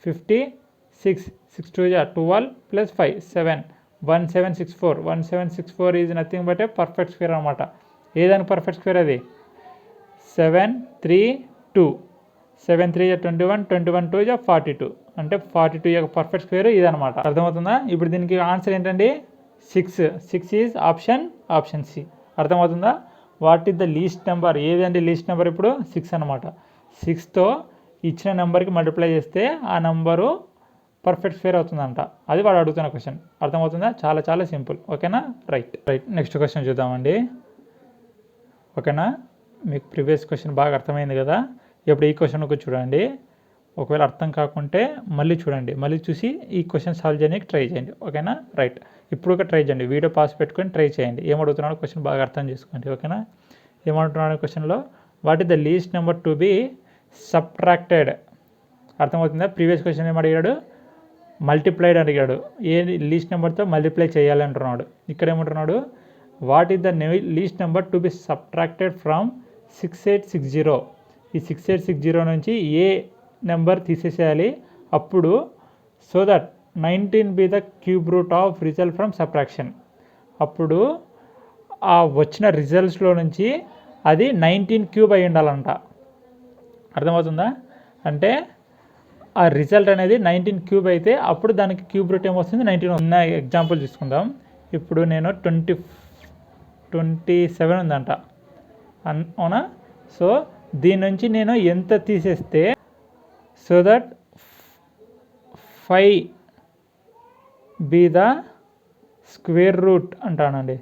56, 6 2 12 plus 5 7, 1764. 1764 is nothing but A perfect square అనమాట. ఏదాని పర్ఫెక్ట్ స్క్వేర్ అది, 7 3 2, 7 3 21, 21 2 42, అంటే 42 యొక్క పర్ఫెక్ట్ స్క్వేర్ ఇదనమాట. అర్థమవుతుందా? ఇప్పుడు దీనికి ఆన్సర్ ఏంటండి, 6 ఈజ్ ఆప్షన్ సి. అర్థమవుతుందా? What is the least number, ఏదండి లీస్ట్ నెంబర్, ఇప్పుడు 6 అనమాట. 6తో ఇచ్చిన నెంబర్కి మల్టిప్లై చేస్తే ఆ నెంబరు పర్ఫెక్ట్ స్క్వేర్ అవుతుందంట. అది వాడు అడుగుతున్న క్వశ్చన్. అర్థమవుతుందా? చాలా చాలా సింపుల్. ఓకేనా? రైట్. నెక్స్ట్ క్వశ్చన్ చూద్దామండి. ఓకేనా? మీకు ప్రీవియస్ క్వశ్చన్ బాగా అర్థమైంది కదా. ఇప్పుడు ఈ క్వశ్చన్ ఒక చూడండి. ఒకవేళ అర్థం కాకుంటే మళ్ళీ చూడండి, మళ్ళీ చూసి ఈ క్వశ్చన్ సాల్వ్ చేయడానికి ట్రై చేయండి. ఓకేనా? రైట్. ఇప్పుడు ఒక ట్రై చేయండి, వీడియో పాస్ పెట్టుకొని ట్రై చేయండి. ఏమడుగుతున్నాడో క్వశ్చన్ బాగా అర్థం చేసుకోండి. ఓకేనా? ఏమంటున్నాడు క్వశ్చన్లో, what is the least number to B subtracted. అర్థమవుతుందా? ప్రీవియస్ క్వశ్చన్ ఏమడిగాడు, మల్టిప్లైడ్ అడిగాడు, ఏ లీస్ట్ నెంబర్తో మల్టిప్లై చేయాలి అంటున్నాడు. ఇక్కడ ఏమంటున్నాడు, what is the least number to B subtracted from 6860. ఈ 6860 నుంచి ఏ నెంబర్ తీసేసేయాలి అప్పుడు, so that 19 be the cube root of result from subtraction. అప్పుడు ఆ వచ్చిన రిజల్ట్స్లో నుంచి అది 19 క్యూబ్ అయి ఉండాలంట. అర్థమవుతుందా? అంటే ఆ రిజల్ట్ అనేది 19 క్యూబ్ అయితే అప్పుడు దానికి క్యూబ్ రూట్ ఏమొస్తుంది, 19. ఉన్న ఎగ్జాంపుల్ తీసుకుందాం. ఇప్పుడు నేను 27 ఉందంట, అవునా? సో దీని నుంచి నేను ఎంత తీసేస్తే, so that 5 be the square root అంటానండి.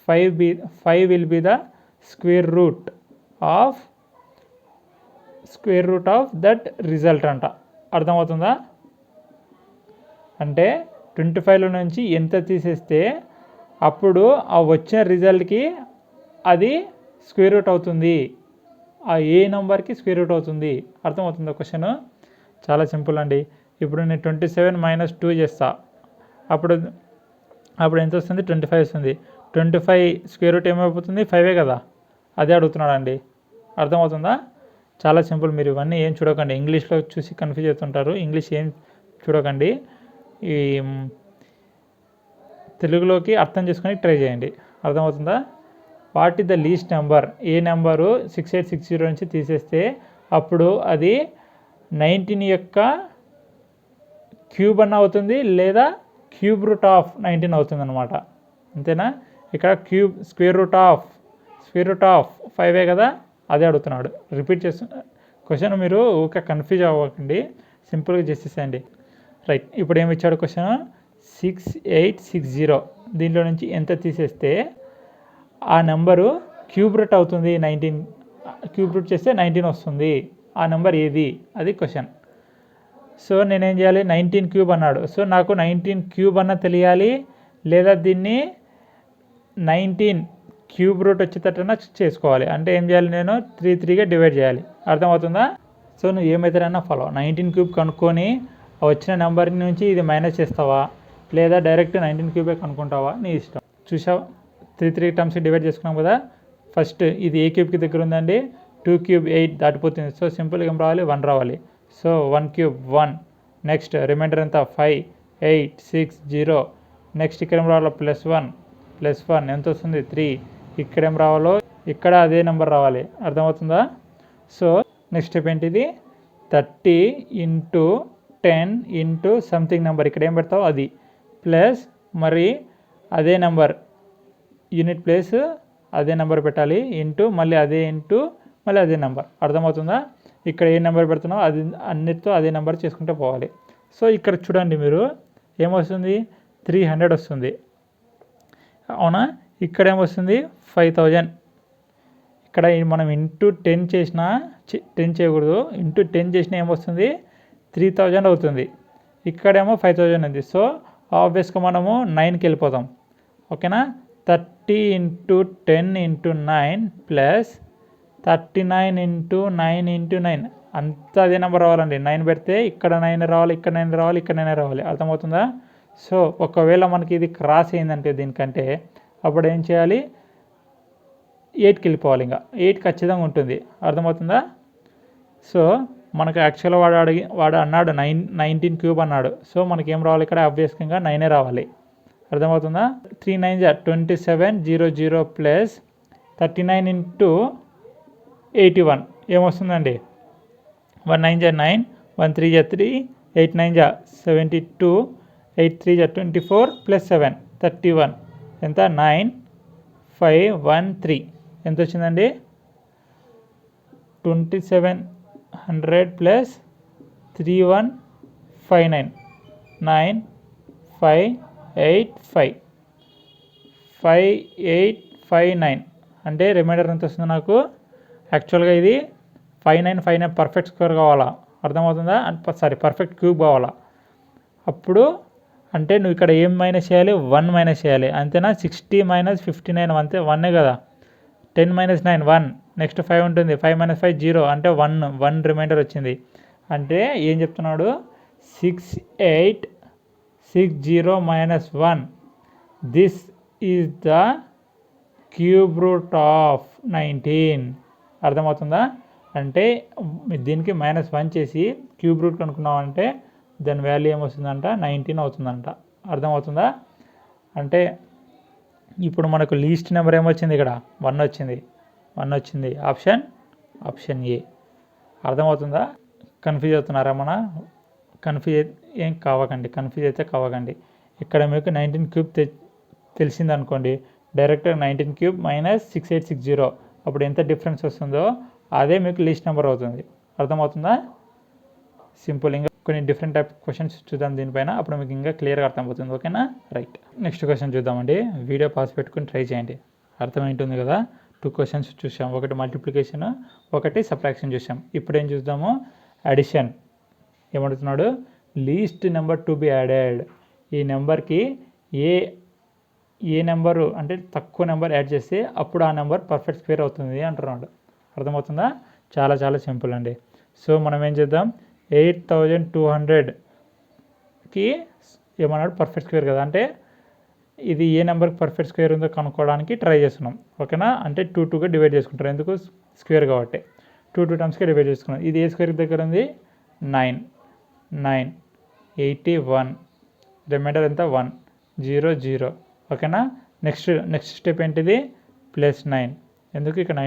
5 will be the square root of that result అంట. అర్థమవుతుందా? అంటే 25లో నుంచి ఎంత తీసేస్తే అప్పుడు ఆ వచ్చిన రిజల్ట్కి అది స్క్వేర్ రూట్ అవుతుంది. ఆ ఏ నెంబర్కి స్క్వేర్ రూట్ అవుతుంది. అర్థమవుతుందా క్వశ్చన్? చాలా సింపుల్ అండి. ఇప్పుడు నేను 27 - 2 చేస్తా, అప్పుడు ఎంత వస్తుంది? 25 వస్తుంది. 25 స్క్వేర్ రూట్ ఏమైపోతుంది? 5 కదా. అదే అడుగుతున్నాడు అండి. అర్థమవుతుందా? చాలా సింపుల్. మీరు ఇవన్నీ ఏం చూడకండి, ఇంగ్లీష్లో చూసి కన్ఫ్యూజ్ అవుతుంటారు. ఇంగ్లీష్ ఏం చూడకండి, ఈ తెలుగులోకి అర్థం చేసుకొని ట్రై చేయండి. అర్థమవుతుందా? What is the least number? A number 6860 నుంచి తీసేస్తే అప్పుడు అది 19 యొక్క క్యూబ్ అన్న అవుతుంది, లేదా క్యూబ్ రూట్ ఆఫ్ 19 అవుతుంది అనమాట. అంతేనా? ఇక్కడ స్క్వేర్ రూట్ ఆఫ్ 5 కదా, అదే అడుగుతున్నాడు. రిపీట్ చేస్తున్నా క్వశ్చన్, మీరు ఊరికే కన్ఫ్యూజ్ అవ్వకండి, సింపుల్గా చేసేసేయండి. రైట్. ఇప్పుడు ఏమి ఇచ్చాడు క్వశ్చన్? 6860 దీంట్లో నుంచి ఎంత తీసేస్తే ఆ నెంబరు క్యూబ్ రూట్ అవుతుంది 19, క్యూబ్ రూట్ చేస్తే 19 వస్తుంది. ఆ నెంబర్ ఏది? అది క్వశ్చన్. సో నేనేం చేయాలి? 19 క్యూబ్ అన్నాడు. సో నాకు 19 క్యూబ్ అన్న తెలియాలి, లేదా దీన్ని 19 క్యూబ్ రూట్ వచ్చేటట్టున చేసుకోవాలి. అంటే ఏం చేయాలి? నేను 3గా డివైడ్ చేయాలి. అర్థమవుతుందా? సో నువ్వు ఏమైతేనైనా ఫాలో 19 క్యూబ్ కనుక్కొని వచ్చిన నెంబర్ నుంచి ఇది మైనస్ చేస్తావా, లేదా డైరెక్ట్ 19 క్యూబే కనుక్కుంటావా, నీ ఇష్టం. చూసావా? 3 టర్మ్స్ డివైడ్ చేసుకున్నాం కదా. ఫస్ట్ ఇది ఏ క్యూబ్కి దగ్గర ఉందండి? 2 క్యూబ్ 8 దాటిపోతుంది. సో సింపుల్గా ఏం రావాలి? 1 రావాలి. So 1 cube 1. నెక్స్ట్ రిమైండర్ ఎంత? 5 8 6 0. నెక్స్ట్ ఇక్కడ ఏం రావాలో? +1 ఎంత వస్తుంది? 3. ఇక్కడ ఏం రావాలో? ఇక్కడ అదే నెంబర్ రావాలి. అర్థమవుతుందా? సో నెక్స్ట్ స్టెప్ ఏంటిది? 30 × 10 × సంథింగ్ నెంబర్, ఇక్కడ ఏం పెడతావు అది, ప్లస్ మరి అదే నెంబర్ యూనిట్ ప్లేస్ అదే నెంబర్ పెట్టాలి, ఇంటూ మళ్ళీ అదే నెంబర్. అర్థమవుతుందా? ఇక్కడ ఏ నెంబర్ పెడుతున్నావు అది అన్నిటితో అదే నెంబర్ చేసుకుంటూ పోవాలి. సో ఇక్కడ చూడండి, మీరు ఏమొస్తుంది? 300 వస్తుంది, అవునా? ఇక్కడ ఏమొస్తుంది? 5000. ఇక్కడ మనం ఇంటూ 10 చేసినా 10 చేయకూడదు, ఇంటూ 10 చేసినా ఏమొస్తుంది? 3000 అవుతుంది. ఇక్కడేమో 5000 ఉంది. సో ఆబ్వియస్గా మనము 9కి వెళ్ళిపోతాం. ఓకేనా? 30 × 10 × 9 ప్లస్ 39 × 9 × 9 అంతా అదే నెంబర్ రావాలండి. 9 పెడితే ఇక్కడ 9 రావాలి, ఇక్కడ 9 రావాలి, ఇక్కడ 9 రావాలి. అర్థమవుతుందా? సో ఒకవేళ మనకి ఇది క్రాస్ అయిందంటే దీనికంటే, అప్పుడు ఏం చేయాలి? 8కి వెళ్ళిపోవాలి. ఇంకా 8 ఖచ్చితంగా ఉంటుంది. అర్థమవుతుందా? సో మనకు యాక్చువల్గా వాడు అన్నాడు 19 క్యూబ్ అన్నాడు. సో మనకి ఏం రావాలి? ఇక్కడ ఆబ్వియస్గా 9 రావాలి. అర్థమవుతుందా? 3 9 2700 ప్లస్ 39 × 81 ఏమొస్తుందండి? 1 9 9, 1 3 3, 8 9 72, 8 3 24 ప్లస్ 7 31. ఎంత? 9513. ఎంత వచ్చిందండి? 2700 ప్లస్ 3159 9585 5859. అంటే రిమైండర్ ఎంత వస్తుంది నాకు? యాక్చువల్గా ఇది 5959 పర్ఫెక్ట్ స్క్వేర్ కావాలా. అర్థమవుతుందా? పర్ఫెక్ట్ క్యూబ్ కావాలా. అప్పుడు అంటే నువ్వు ఇక్కడ ఏం మైనస్ చేయాలి? 1 మైనస్ చేయాలి. అంతేనా? 60 - 59 అంతే, 1 కదా. 10 - 9 1. నెక్స్ట్ 5 ఉంటుంది. 5 - 5 0, అంటే 1 రిమైండర్ వచ్చింది. అంటే ఏం చెప్తున్నాడు? 6860 - 1. This is the cube root of 19. అర్థమవుతుందా? అంటే దీనికి -1 చేసి క్యూబ్ రూట్ కనుక్కున్నామంటే దాని వాల్యూ ఏమొస్తుందంట? 19 అవుతుందంట. అర్థమవుతుందా? అంటే ఇప్పుడు మనకు లీస్ట్ నెంబర్ ఏమొచ్చింది? ఇక్కడ 1 వచ్చింది. Option A. అర్థమవుతుందా? కన్ఫ్యూజ్ అవుతున్నారా? కన్ఫ్యూజ్ అయితే కావకండి. ఇక్కడ మీకు 19 క్యూబ్ తెలిసిందనుకోండి, డైరెక్ట్గా 19 క్యూబ్ - 6860, అప్పుడు ఎంత డిఫరెన్స్ వస్తుందో అదే మీకు లీస్ట్ నెంబర్ అవుతుంది. అర్థమవుతుందా? సింపుల్. ఇంకా కొన్ని డిఫరెంట్ టైప్ క్వశ్చన్స్ చూద్దాం దీనిపైన, అప్పుడు మీకు ఇంకా క్లియర్గా అర్థమవుతుంది. ఓకేనా? రైట్. నెక్స్ట్ క్వశ్చన్ చూద్దామండి. వీడియో పాస్ పెట్టుకుని ట్రై చేయండి. అర్థమైంటుంది కదా. 2 క్వశ్చన్స్ చూసాం, ఒకటి మల్టిప్లికేషన్, ఒకటి సబ్ట్రాక్షన్ చూసాం. ఇప్పుడు ఏం చూద్దాము? అడిషన్. ఏమడుగుతున్నాడు? Least number to be added. ఈ నెంబర్కి ఏ నెంబరు అంటే తక్కువ నెంబర్ యాడ్ చేస్తే అప్పుడు ఆ నెంబర్ పర్ఫెక్ట్ స్క్వేర్ అవుతుంది అంటున్నాడు. అర్థమవుతుందా? చాలా చాలా సింపుల్ అండి. సో మనం ఏం చేద్దాం, 8200కి ఏమన్నాడు పర్ఫెక్ట్ స్క్వేర్ కదా, అంటే ఇది ఏ నెంబర్కి పర్ఫెక్ట్ స్క్వేర్ ఉందో కనుక్కోవడానికి ట్రై చేస్తున్నాం. ఓకేనా, అంటే 2గా డివైడ్ చేసుకుంటారు, ఎందుకు స్క్వేర్ కాబట్టి 2 టైమ్స్కి డివైడ్ చేసుకున్నాం. ఇది ఏ స్క్వేర్ దగ్గర ఉంది, 9, 81, రిమైండర్ ఎంత 1, 0, 0. ఓకేనా, నెక్స్ట్ స్టెప్ ఏంటిది, +9, ఎందుకు ఇక్కడ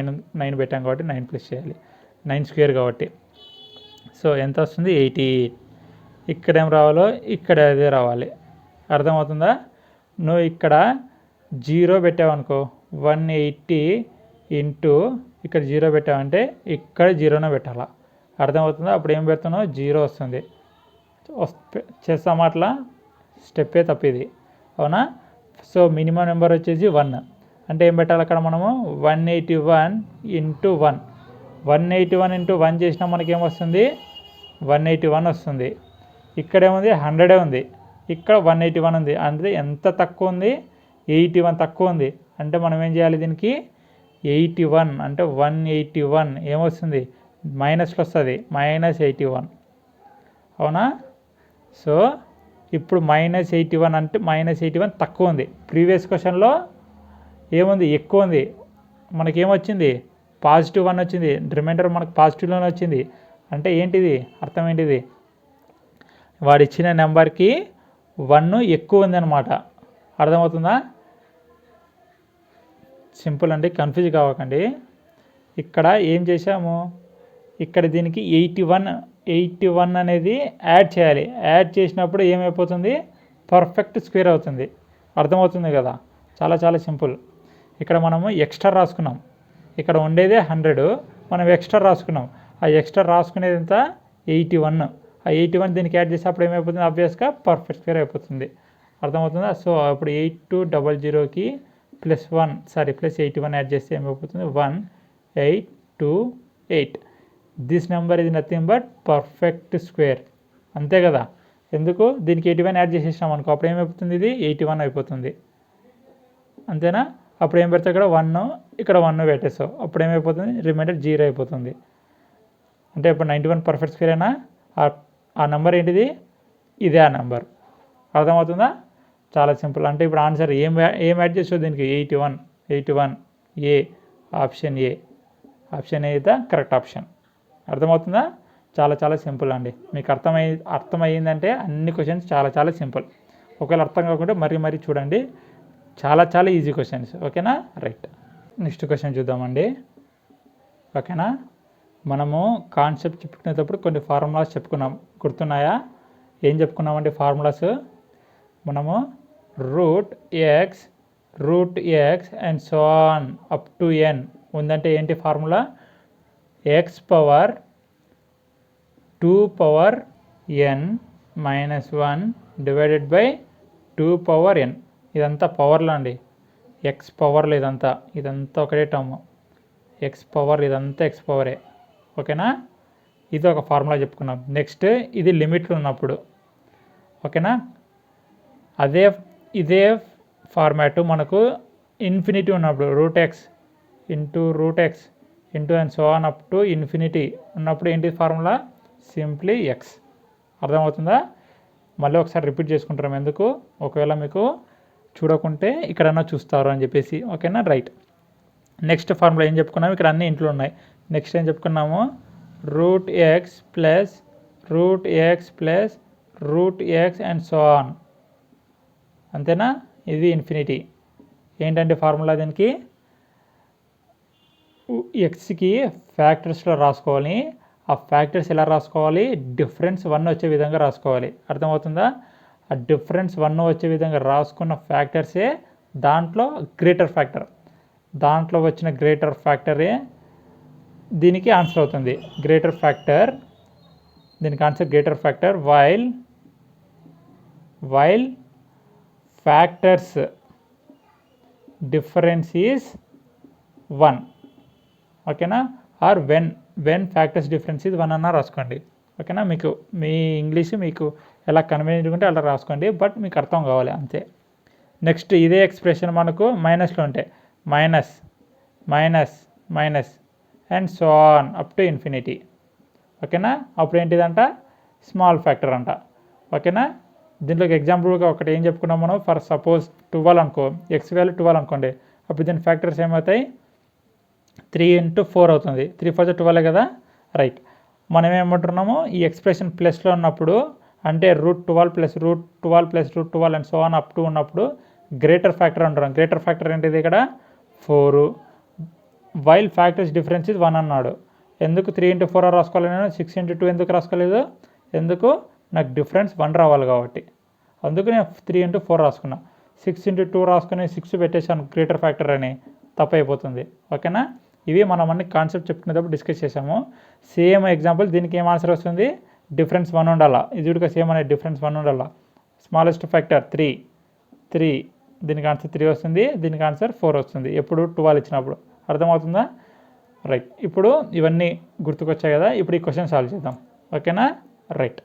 9 పెట్టాం కాబట్టి 9 ప్లస్ చేయాలి, 9 స్క్వేర్ కాబట్టి. సో ఎంత వస్తుంది, 88. ఇక్కడ ఏం రావాలో ఇక్కడ అదే రావాలి. అర్థమవుతుందా, నువ్వు ఇక్కడ 0 పెట్టావనుకో, 180 ఇంటూ ఇక్కడ 0 పెట్టావంటే ఇక్కడ 0నే పెట్టాలా. అర్థమవుతుందా, అప్పుడు ఏం పెడుతున్నావు, 0 వస్తుంది. చేస్తామా అట్లా, స్టెప్పే తప్పిది, అవునా. సో మినిమం నెంబర్ వచ్చేసి 1, అంటే ఏం పెట్టాలి అక్కడ మనము, 181 ఇంటూ 1. 181 ఇంటూ 1 చేసినా మనకేం వస్తుంది, 181 వస్తుంది. ఇక్కడేముంది, 100 ఉంది, ఇక్కడ 181 ఉంది, అంటే ఎంత తక్కువ ఉంది, 81 తక్కువ ఉంది. అంటే మనం ఏం చేయాలి, దీనికి 81 అంటే 181 ఏమొస్తుంది, మైనస్లో వస్తుంది, -81, అవునా. సో ఇప్పుడు -81 అంటే -81 తక్కువ ఉంది. ప్రీవియస్ క్వశ్చన్లో ఏముంది, ఎక్కువ ఉంది. మనకేమొచ్చింది, +1 వచ్చింది, రిమైండర్ మనకు పాజిటివ్లోనే వచ్చింది. అంటే ఏంటిది, అర్థం ఏంటిది, వాడు ఇచ్చిన నెంబర్కి 1 ఎక్కువ ఉంది అనమాట. అర్థమవుతుందా, సింపుల్ అండి, కన్ఫ్యూజ్ కావకండి. ఇక్కడ ఏం చేసాము, ఇక్కడ దీనికి 81 అనేది యాడ్ చేయాలి. యాడ్ చేసినప్పుడు ఏమైపోతుంది, పర్ఫెక్ట్ స్క్వేర్ అవుతుంది. అర్థమవుతుంది కదా, చాలా చాలా సింపుల్. ఇక్కడ మనము ఎక్స్ట్రా రాసుకున్నాం, ఇక్కడ ఉండేదే 100, మనం ఎక్స్ట్రా రాసుకున్నాం. ఆ ఎక్స్ట్రా రాసుకునేది ఎంత, 81. ఆ 81 దీనికి యాడ్ చేస్తే అప్పుడు ఏమైపోతుంది, ఆబ్వియస్గా పర్ఫెక్ట్ స్క్వేర్ అయిపోతుంది. అర్థమవుతుందా. సో అప్పుడు 8200కి +81 యాడ్ చేస్తే ఏమైపోతుంది, 1828. దిస్ నెంబర్ ఇది నథింగ్ బట్ పర్ఫెక్ట్ స్క్వేర్, అంతే కదా. ఎందుకు, దీనికి 81 యాడ్ చేసేసినాం అనుకో, అప్పుడు ఏమైపోతుంది, ఇది 81 అయిపోతుంది, అంతేనా. అప్పుడు ఏం పెడతావు, ఇక్కడ 1, ఇక్కడ 1 పెట్టేస్తావు, అప్పుడు ఏమైపోతుంది, రిమైండర్ 0 అయిపోతుంది. అంటే ఇప్పుడు 91 పర్ఫెక్ట్ స్క్వేర్ అయినా ఆ నెంబర్ ఏంటిది, ఇదే ఆ నెంబర్. అర్థమవుతుందా, చాలా సింపుల్. అంటే ఇప్పుడు ఆన్సర్ ఏం యాడ్ చేస్తావు దీనికి, 81 A, option A is the correct option. అర్థమవుతుందా, చాలా చాలా సింపుల్ అండి. మీకు అర్థమయ్యిందంటే అన్ని క్వశ్చన్స్ చాలా చాలా సింపుల్. ఒకవేళ అర్థం కాకుంటే మరీ చూడండి, చాలా చాలా ఈజీ క్వశ్చన్స్. ఓకేనా, రైట్. నెక్స్ట్ క్వశ్చన్ చూద్దామండి. ఓకేనా, మనము కాన్సెప్ట్ చెప్పుకునేటప్పుడు కొన్ని ఫార్ములాస్ చెప్పుకున్నాం, గుర్తున్నాయా. ఏం చెప్పుకున్నామండి ఫార్ములాస్, మనము √x and so on up to n ఉందంటే ఏంటి formula, x power 2n -1 divided by 2n. ఇదంతా పవర్లో అండి, ఎక్స్ పవర్లో ఇదంతా ఒకటే టర్మ్, ఎక్స్ పవర్ ఇదంతా ఎక్స్ పవరే. ఓకేనా, ఇది ఒక ఫార్ములా చెప్పుకున్నాం. నెక్స్ట్ ఇది లిమిట్లు ఉన్నప్పుడు. ఓకేనా, ఇదే ఫార్మాట్ మనకు ఇన్ఫినిటీ ఉన్నప్పుడు, √x into and so on up to infinity ఉన్నప్పుడు ఏంటి ఫార్ములా, సింప్లీ ఎక్స్. అర్థమవుతుందా, మళ్ళీ ఒకసారి రిపీట్ చేసుకుంటాం, ఎందుకు, ఒకవేళ మీకు చూడకుంటే ఇక్కడన్నా చూస్తారు అని చెప్పేసి. ఓకేనా, రైట్. నెక్స్ట్ ఫార్ములా ఏం చెప్పుకున్నాము, ఇక్కడ అన్ని ఇంట్లో ఉన్నాయి. నెక్స్ట్ ఏం చెప్పుకున్నాము, √x అండ్ సో ఆన్, అంతేనా. ఇది ఇన్ఫినిటీ. ఏంటంటే ఫార్ములా దీనికి, ఎక్స్కి ఫ్యాక్టర్స్లో రాసుకోవాలి. ఆ ఫ్యాక్టర్స్ ఎలా రాసుకోవాలి, డిఫరెన్స్ 1 వచ్చే విధంగా రాసుకోవాలి. అర్థమవుతుందా, ఆ డిఫరెన్స్ 1 వచ్చే విధంగా రాసుకున్న ఫ్యాక్టర్సే దాంట్లో గ్రేటర్ ఫ్యాక్టర్, దాంట్లో వచ్చిన గ్రేటర్ ఫ్యాక్టరే దీనికి ఆన్సర్ అవుతుంది. గ్రేటర్ ఫ్యాక్టర్, దీనికి answer greater factor. While factors difference is 1. ఓకేనా, or when factors difference is 1 అన్నా రాసుకోండి. ఓకేనా, మీకు మీ ఇంగ్లీష్ మీకు ఎలా కన్వీనియంట్ ఉంటే అలా రాసుకోండి, బట్ మీకు అర్థం కావాలి అంతే. నెక్స్ట్ ఇదే ఎక్స్ప్రెషన్ మనకు మైనస్లో ఉంటే minus and so on up to infinity. ఓకేనా, అప్పుడు ఏంటిదంట స్మాల్ ఫ్యాక్టర్ అంట. ఓకేనా, దీంట్లోకి ఎగ్జాంపుల్గా ఒకటి ఏం చెప్పుకున్నాం మనం, ఫర్ సపోజ్ 12 అనుకో, ఎక్స్ వాల్యూ 12 అనుకోండి, అప్పుడు దీని ఫ్యాక్టర్స్ ఏమవుతాయి 3 × 4 అవుతుంది. 3 × 4 = 12 కదా, రైట్. మనం ఏమంటున్నాము ఈ ఎక్స్ప్రెషన్ ప్లస్లో ఉన్నప్పుడు అంటే √12 + √12 + √12 and so on up to ఉన్నప్పుడు గ్రేటర్ ఫ్యాక్టర్ అంటున్నాం. గ్రేటర్ ఫ్యాక్టర్ ఏంటిది ఇక్కడ 4. వైల్ ఫ్యాక్టర్స్ డిఫరెన్స్ ఇస్ 1 అన్నాడు. ఎందుకు 3 × 4 రాసుకోవాలి, నేను 6 × 2 ఎందుకు రాసుకోలేదు, ఎందుకు నాకు డిఫరెన్స్ 1 రావాలి కాబట్టి, అందుకు నేను 3 × 4 రాసుకున్నా. 6 × 2 రాసుకుని 6 పెట్టేసాను గ్రేటర్ ఫ్యాక్టర్ అని, తప్పు అయిపోతుంది. ఓకేనా, ఇవి మనం అన్ని కాన్సెప్ట్ చెప్పుకునేటప్పుడు డిస్కస్ చేసాము. సేమ్ ఎగ్జాంపుల్ దీనికి ఏం ఆన్సర్ వస్తుంది, డిఫరెన్స్ 1 ఉండాలా. ఇది కూడా సేమ్ అనేది డిఫరెన్స్ 1 ఉండాలా. స్మాలెస్ట్ ఫ్యాక్టర్ 3, దీనికి ఆన్సర్ 3 వస్తుంది, దీనికి ఆన్సర్ 4 వస్తుంది ఎప్పుడు 12 ఇచ్చినప్పుడు. అర్థమవుతుందా, రైట్. ఇప్పుడు ఇవన్నీ గుర్తుకొచ్చాయి కదా, ఇప్పుడు ఈ క్వశ్చన్ సాల్వ్ చేద్దాం. ఓకేనా, రైట్.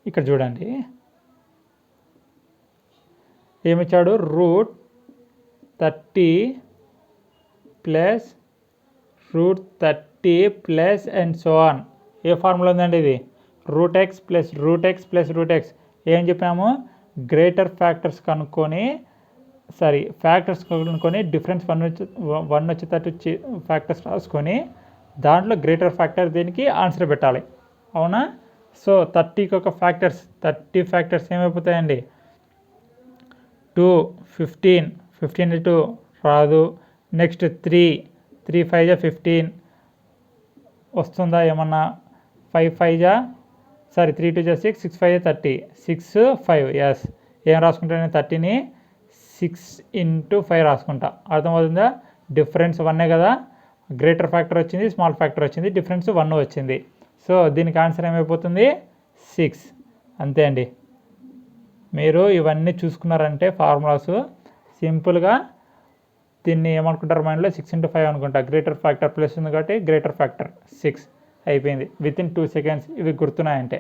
ఇక్కడ చూడండి ఏమిచ్చాడు, √30 + √30 + and so on. A formula ఉందండి ఇది, √x + √x + √x. ఏం చెప్పాము, గ్రేటర్ ఫ్యాక్టర్స్ కనుక్కొని ఫ్యాక్టర్స్ కనుక్కొని డిఫరెన్స్ 1 వచ్చేటట్టు ఫ్యాక్టర్స్ రాసుకొని దాంట్లో గ్రేటర్ ఫ్యాక్టర్ దీనికి ఆన్సర్ పెట్టాలి. అవునా, సో 30కి ఒక 30 ఫ్యాక్టర్స్ ఏమైపోతాయండి, 2, 15 × 2 రాదు. నెక్స్ట్ 3 × 5 = 15 వస్తుందా ఏమన్నా, 3 × 2 = 6, 6 × 5 = 30, 6, 5 ఎస్. ఏం రాసుకుంటాను, 30ని 6 × 5 రాసుకుంటా. అర్థమవుతుందా, డిఫరెన్స్ 1 కదా, గ్రేటర్ ఫ్యాక్టర్ వచ్చింది, స్మాల్ ఫ్యాక్టర్ వచ్చింది, డిఫరెన్స్ 1 వచ్చింది. సో దీనికి ఆన్సర్ ఏమైపోతుంది 6. అంతే అండి. మీరు ఇవన్నీ చూసుకున్నారంటే ఫార్ములాస్ సింపుల్గా దీన్ని ఏమనుకుంటారు మైండ్లో, 6 × 5 అనుకుంటా. గ్రేటర్ ఫ్యాక్టర్ ప్లస్ ఉంది కాబట్టి గ్రేటర్ ఫ్యాక్టర్ 6 అయిపోయింది. వితిన్ 2 seconds ఇవి గుర్తున్నాయంటే.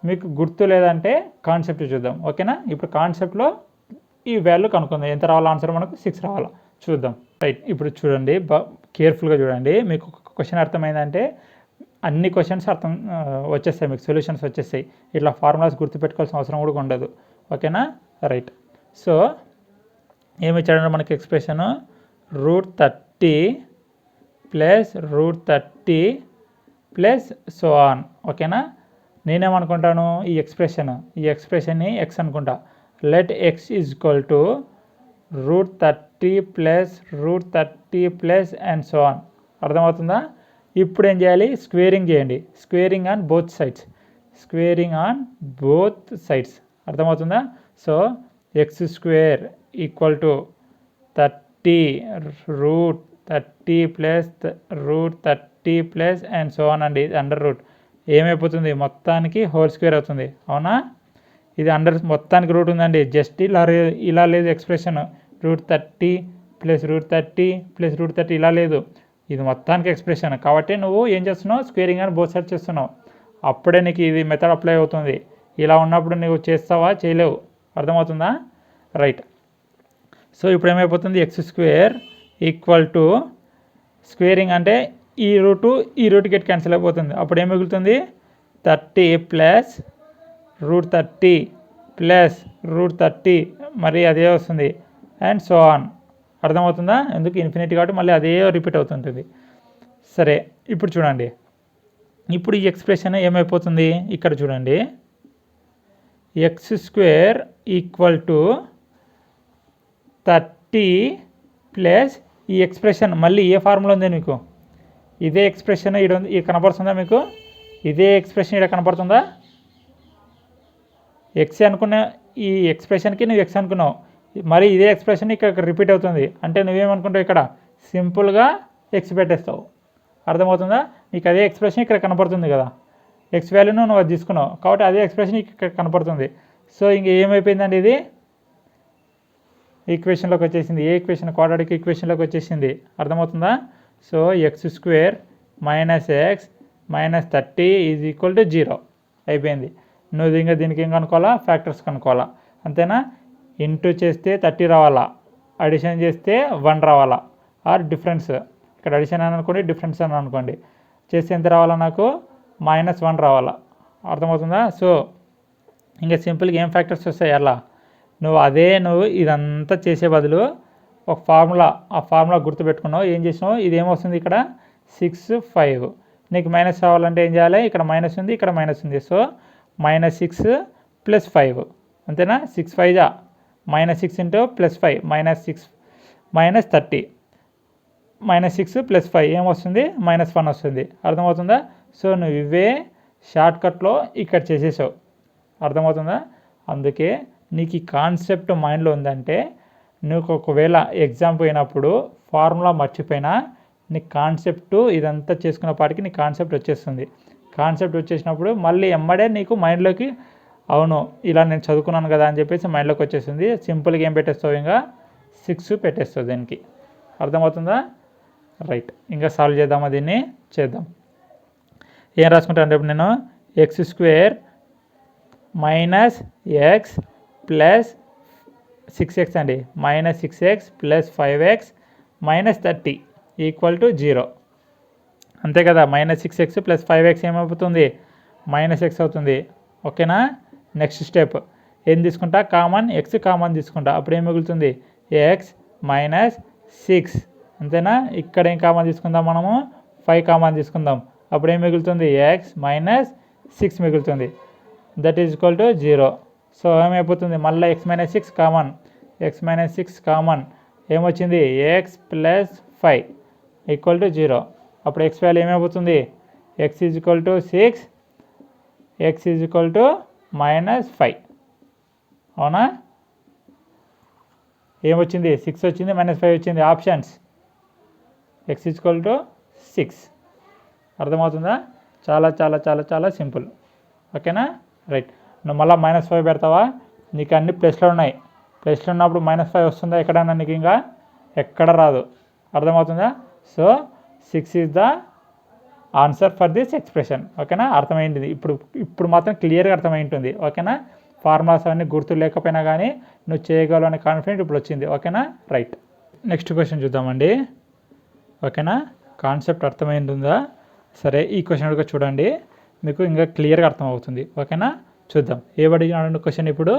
మీకు గుర్తు లేదంటే కాన్సెప్ట్ చూద్దాం. ఓకేనా, ఇప్పుడు కాన్సెప్ట్లో ఈ వాల్యూ కనుక్కుందాం. ఎంత రావాలో ఆన్సర్ మనకు 6 రావాలా చూద్దాం. రైట్, ఇప్పుడు చూడండి కేర్ఫుల్గా చూడండి. మీకు ఒక క్వశ్చన్ అర్థమైందంటే అన్ని క్వశ్చన్స్ వచ్చేస్తాయి, మీకు సొల్యూషన్స్ వచ్చేస్తాయి. ఇట్లా ఫార్ములాస్ గుర్తుపెట్టుకోవాల్సిన అవసరం కూడా ఉండదు. ఓకేనా, రైట్. సో ఏమి ఇచ్చాడంటే మనకి ఎక్స్ప్రెషను √30 + √30 + సో ఆన్. ఓకేనా, నేనేమనుకుంటాను ఈ ఎక్స్ప్రెషన్ని ఎక్స్ అనుకుంటా. Let x = √30 + √30 + and so on. అర్థమవుతుందా, ఇప్పుడు ఏం చేయాలి, స్క్వేరింగ్ చేయండి. Squaring on both sides. అర్థమవుతుందా, so x² = 30 √30 + √30 + and so on అండి. ఇది అండర్ రూట్ ఏమైపోతుంది, మొత్తానికి హోల్ స్క్వేర్ అవుతుంది. అవునా, ఇది మొత్తానికి రూట్ ఉందండి. జస్ట్ ఇలా లేదు ఎక్స్ప్రెషన్, √30 + √30 + √30 ఇలా లేదు, ఇది మొత్తానికి ఎక్స్ప్రెషన్. కాబట్టి నువ్వు ఏం చేస్తున్నావు, స్క్వేరింగ్ అని బోత్ సైడ్ చేస్తున్నావు. అప్పుడే నీకు ఇది మెథడ్ అప్లై అవుతుంది. ఇలా ఉన్నప్పుడు నువ్వు చేస్తావా, చేయలేవు. అర్థమవుతుందా, రైట్. సో ఇప్పుడు ఏమైపోతుంది, x² = స్క్వేరింగ్ అంటే ఈ రూట్ గెట్ క్యాన్సిల్ అయిపోతుంది. అప్పుడు ఏం మిగులుతుంది, 30 + √30 + √30 మరి అదే వస్తుంది అండ్ సో ఆన్. అర్థమవుతుందా, ఎందుకు ఇన్ఫినిటీ కాబట్టి మళ్ళీ అదే రిపీట్ అవుతుంటుంది. సరే, ఇప్పుడు చూడండి, ఇప్పుడు ఈ ఎక్స్ప్రెషన్ ఏమైపోతుంది, ఇక్కడ చూడండి, x² = 30 + ఈ ఎక్స్ప్రెషన్ మళ్ళీ ఏ ఫార్ములా ఉంది మీకు, ఇదే ఎక్స్ప్రెషన్ ఇది కనపడుతుందా మీకు, ఇదే ఎక్స్ప్రెషన్ ఇక్కడ కనపడుతుందా, ఎక్స్ అనుకున్న ఈ ఎక్స్ప్రెషన్కి నువ్వు ఎక్స్ అనుకున్నావు, మరి ఇదే ఎక్స్ప్రెషన్ ఇక్కడ రిపీట్ అవుతుంది. అంటే నువ్వేమనుకుంటావు, ఇక్కడ సింపుల్గా ఎక్స్ పెట్టేస్తావు. అర్థమవుతుందా, నీకు అదే ఎక్స్ప్రెషన్ ఇక్కడ కనపడుతుంది కదా, ఎక్స్ వాల్యూను నువ్వు అది తీసుకున్నావు కాబట్టి అదే ఎక్స్ప్రెషన్ ఇక్కడ కనపడుతుంది. సో ఇంక ఏమైపోయిందండి, ఇది ఈక్వేషన్లోకి వచ్చేసింది. ఏ ఈక్వేషన్, క్వాడ్రాటిక్ ఈక్వేషన్లోకి వచ్చేసింది. అర్థమవుతుందా, సో x² - x - 30 = 0 అయిపోయింది. నువ్వు ఇంకా దీనికి ఏం కనుక్కోవాలా, ఫ్యాక్టర్స్ కనుక్కోవాలా. అంతేనా, ఇంటూ చేస్తే 30 రావాలా, అడిషన్ చేస్తే 1 రావాలా, ఆర్ డిఫరెన్స్ ఇక్కడ అడిషన్ అని అనుకోండి, డిఫరెన్స్ అని అనుకోండి. చేస్తే ఎంత రావాలా, నాకు -1 రావాలా. అర్థమవుతుందా? సో ఇంకా సింపుల్గా ఏం ఫ్యాక్టర్స్ వస్తాయి అలా నువ్వు ఇదంతా చేసే బదులు ఒక ఫార్ములా, ఆ ఫార్ములా గుర్తుపెట్టుకున్నావు. ఏం చేసినావు, ఇది ఏమొస్తుంది ఇక్కడ 6, 5. నీకు మైనస్ రావాలంటే ఏం చేయాలి, ఇక్కడ మైనస్ ఉంది, ఇక్కడ మైనస్ ఉంది. సో -6 + 5 అంతేనా. 6 5 -6 + 5 -6 -30. -6 + 5 ఏమొస్తుంది, -1 వస్తుంది. అర్థమవుతుందా? సో నువ్వు ఇవే షార్ట్కట్లో ఇక్కడ చేసేసావు. అర్థమవుతుందా? అందుకే నీకు ఈ కాన్సెప్ట్ మైండ్లో ఉందంటే నువ్వు ఒకవేళ ఎగ్జామ్ పోయినప్పుడు ఫార్ములా మర్చిపోయినా నీకు కాన్సెప్ట్ ఇదంతా చేసుకున్నపాటికి నీ కాన్సెప్ట్ వచ్చేస్తుంది. కాన్సెప్ట్ వచ్చేసినప్పుడు మళ్ళీ ఎమ్మడే నీకు మైండ్లోకి అవును ఇలా నేను చదువుకున్నాను కదా అని చెప్పేసి మైండ్లోకి వచ్చేస్తుంది. సింపుల్గా ఏం పెట్టేస్తావు, ఇంకా 6 పెట్టేస్తావు దీనికి. అర్థమవుతుందా? రైట్. ఇంకా సాల్వ్ చేద్దామా, దీన్ని చేద్దాం. ఏం రాసుకుంటాను అంటే ఇప్పుడు నేను x² - x + 6x అండి, -6x + 5x - 30 = 0. అంతే కదా. -6x + 5x ఏమవుతుంది, -x అవుతుంది. ఓకేనా. నెక్స్ట్ స్టెప్ ఏం తీసుకుంటా, కామన్, x కామన్ తీసుకుంటా. అప్పుడు ఏం మిగులుతుంది, x - 6. అంతేనా. ఇక్కడ ఏం కామన్ తీసుకుందాం, మనము 5 కామన్ తీసుకుందాం. అప్పుడు ఏం మిగులుతుంది, x - 6 మిగులుతుంది. That is equal to 0. So ఏమైపోతుంది, మళ్ళీ x - 6 కామన్, x - 6 కామన్ ఏమొచ్చింది, x + 5 = 0. అప్పుడు x వాల్యూ ఏమైపోతుంది, x = 6, x = -5. అవునా. ఏమొచ్చింది, 6 వచ్చింది, -5 వచ్చింది. Options x = 6. అర్థమవుతుందా? చాలా చాలా చాలా చాలా సింపుల్. ఓకేనా. రైట్. నువ్వు మళ్ళీ -5 పెడతావా, నీకు అన్ని ప్లస్లో ఉన్నాయి. ప్లస్లో ఉన్నప్పుడు -5 వస్తుందా ఎక్కడన్నా, నీకు ఇంకా ఎక్కడ రాదు. అర్థమవుతుందా? So 6 is the answer for this expression. ఓకేనా. అర్థమైంది. ఇప్పుడు మాత్రం క్లియర్గా అర్థమై ఉంటుంది. ఓకేనా. ఫార్ములాస్ అవన్నీ గుర్తు లేకపోయినా కానీ నువ్వు చేయగలవు అనే కాన్ఫిడెంట్ ఇప్పుడు వచ్చింది. ఓకేనా. రైట్. నెక్స్ట్ క్వశ్చన్ చూద్దామండి. ఓకేనా. కాన్సెప్ట్ అర్థమైంటుందా? సరే, ఈ క్వశ్చన్ కూడా చూడండి, మీకు ఇంకా క్లియర్గా అర్థమవుతుంది. ఓకేనా. చూద్దాం. ఏమడిగినాడు క్వశ్చన్ ఇప్పుడు,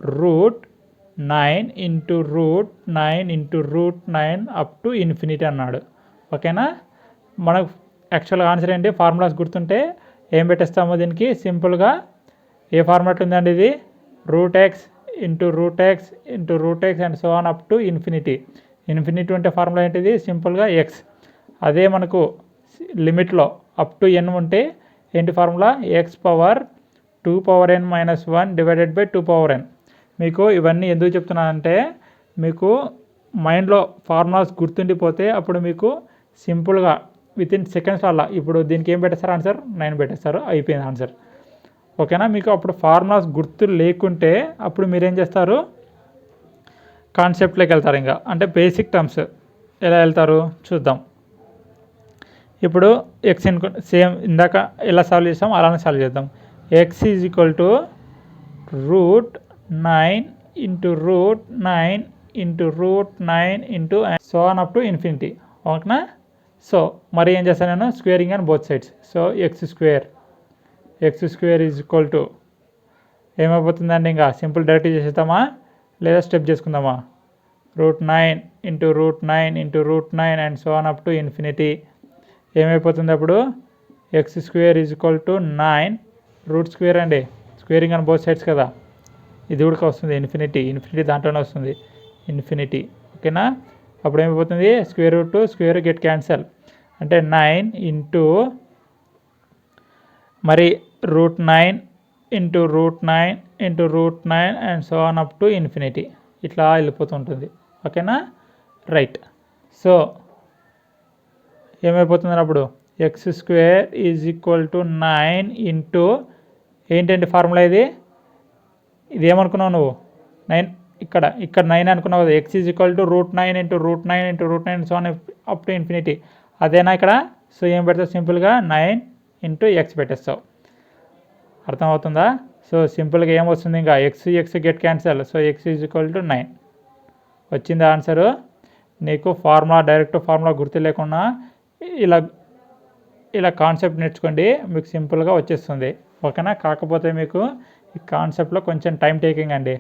√9 × √9 × √9 అప్ టు ఇన్ఫినిటీ అన్నాడు. ఓకేనా. మనకు యాక్చువల్గా ఆన్సర్ ఏంటి, ఫార్ములాస్ గుర్తుంటే ఏం పెట్టేస్తామో దీనికి సింపుల్గా ఏ ఫార్మాట్ ఉందండి ఇది, √x × √x × √x and so on up to infinity. Infinity అంటే ఫార్ములా ఏంటిది, సింపుల్గా x. అదే మనకు లిమిట్లో అప్ టు n ఉంటే ఏంటి ఫార్ములా, x⁴2n - 1 / 2n. మీకు ఇవన్నీ ఎందుకు చెప్తున్నానంటే మీకు మైండ్లో ఫార్ములాస్ గుర్తుండిపోతే అప్పుడు మీకు సింపుల్గా వితిన్ సెకండ్స్ అలా. ఇప్పుడు దీనికి ఏం పెట్టేస్తారు, ఆన్సర్ 9 పెట్టేస్తారు, అయిపోయింది ఆన్సర్. ఓకేనా. మీకు అప్పుడు ఫార్ములాస్ గుర్తు లేకుంటే అప్పుడు మీరేం చేస్తారు, కాన్సెప్ట్లోకి వెళ్తారు. ఇంకా అంటే బేసిక్ టర్మ్స్ ఎలా వెళ్తారు చూద్దాం. ఇప్పుడు x సేమ్ ఇందాక ఎలా సాల్వ్ చేస్తాం అలానే సాల్వ్ చేద్దాం. x = √9 × √9 × √9 × so on up to infinity. ఓకేనా. సో మరి ఏం చేస్తాను నేను, squaring and both sides. So x² ఏమైపోతుందండి, ఇంకా సింపుల్ డైరెక్ట్ చేసేద్దామా లేదా స్టెప్ చేసుకుందామా, √9 × √9 × √9 and so on up to infinity. ఏమైపోతుంది అప్పుడు, x² = 9 √² అండి, స్క్వేరింగ్ అండ్ బోత్ సైడ్స్ కదా, ఇది కూడా వస్తుంది ఇన్ఫినిటీ దాంట్లోనే వస్తుంది ఇన్ఫినిటీ. ఓకేనా. అప్పుడు ఏమైపోతుంది, స్క్వేర్ గెట్ క్యాన్సల్ అంటే 9 × మరి √9 × √9 × √9 and so on up to infinity. ఇట్లా వెళ్ళిపోతుంటుంది. ఓకేనా. రైట్. సో ఏమైపోతుంది అప్పుడు, x² = 9 ఇంటూ ఏంటంటే ఫార్ములా ఇది ఏమనుకున్నావు నువ్వు, 9 ఇక్కడ 9 అనుకున్నావు కదా. x = √9 × √9 × √9 so on up to infinity. అదేనా ఇక్కడ. సో ఏం పెడతావు, సింపుల్గా 9 × x పెట్టేస్తావు. అర్థమవుతుందా. సో సింపుల్గా ఏమొస్తుంది, ఇంకా x get cancel. So x = 9 వచ్చింది ఆన్సరు. నీకు ఫార్ములా డైరెక్ట్ ఫార్ములా గుర్తు లేకుండా ఇలా ఇలా కాన్సెప్ట్ నేర్చుకోండి, మీకు సింపుల్గా వచ్చేస్తుంది. ఓకేనా? కాకపోతే మీకు ఈ కాన్సెప్ట్లో కొంచెం టైం టేకింగ్ అండి.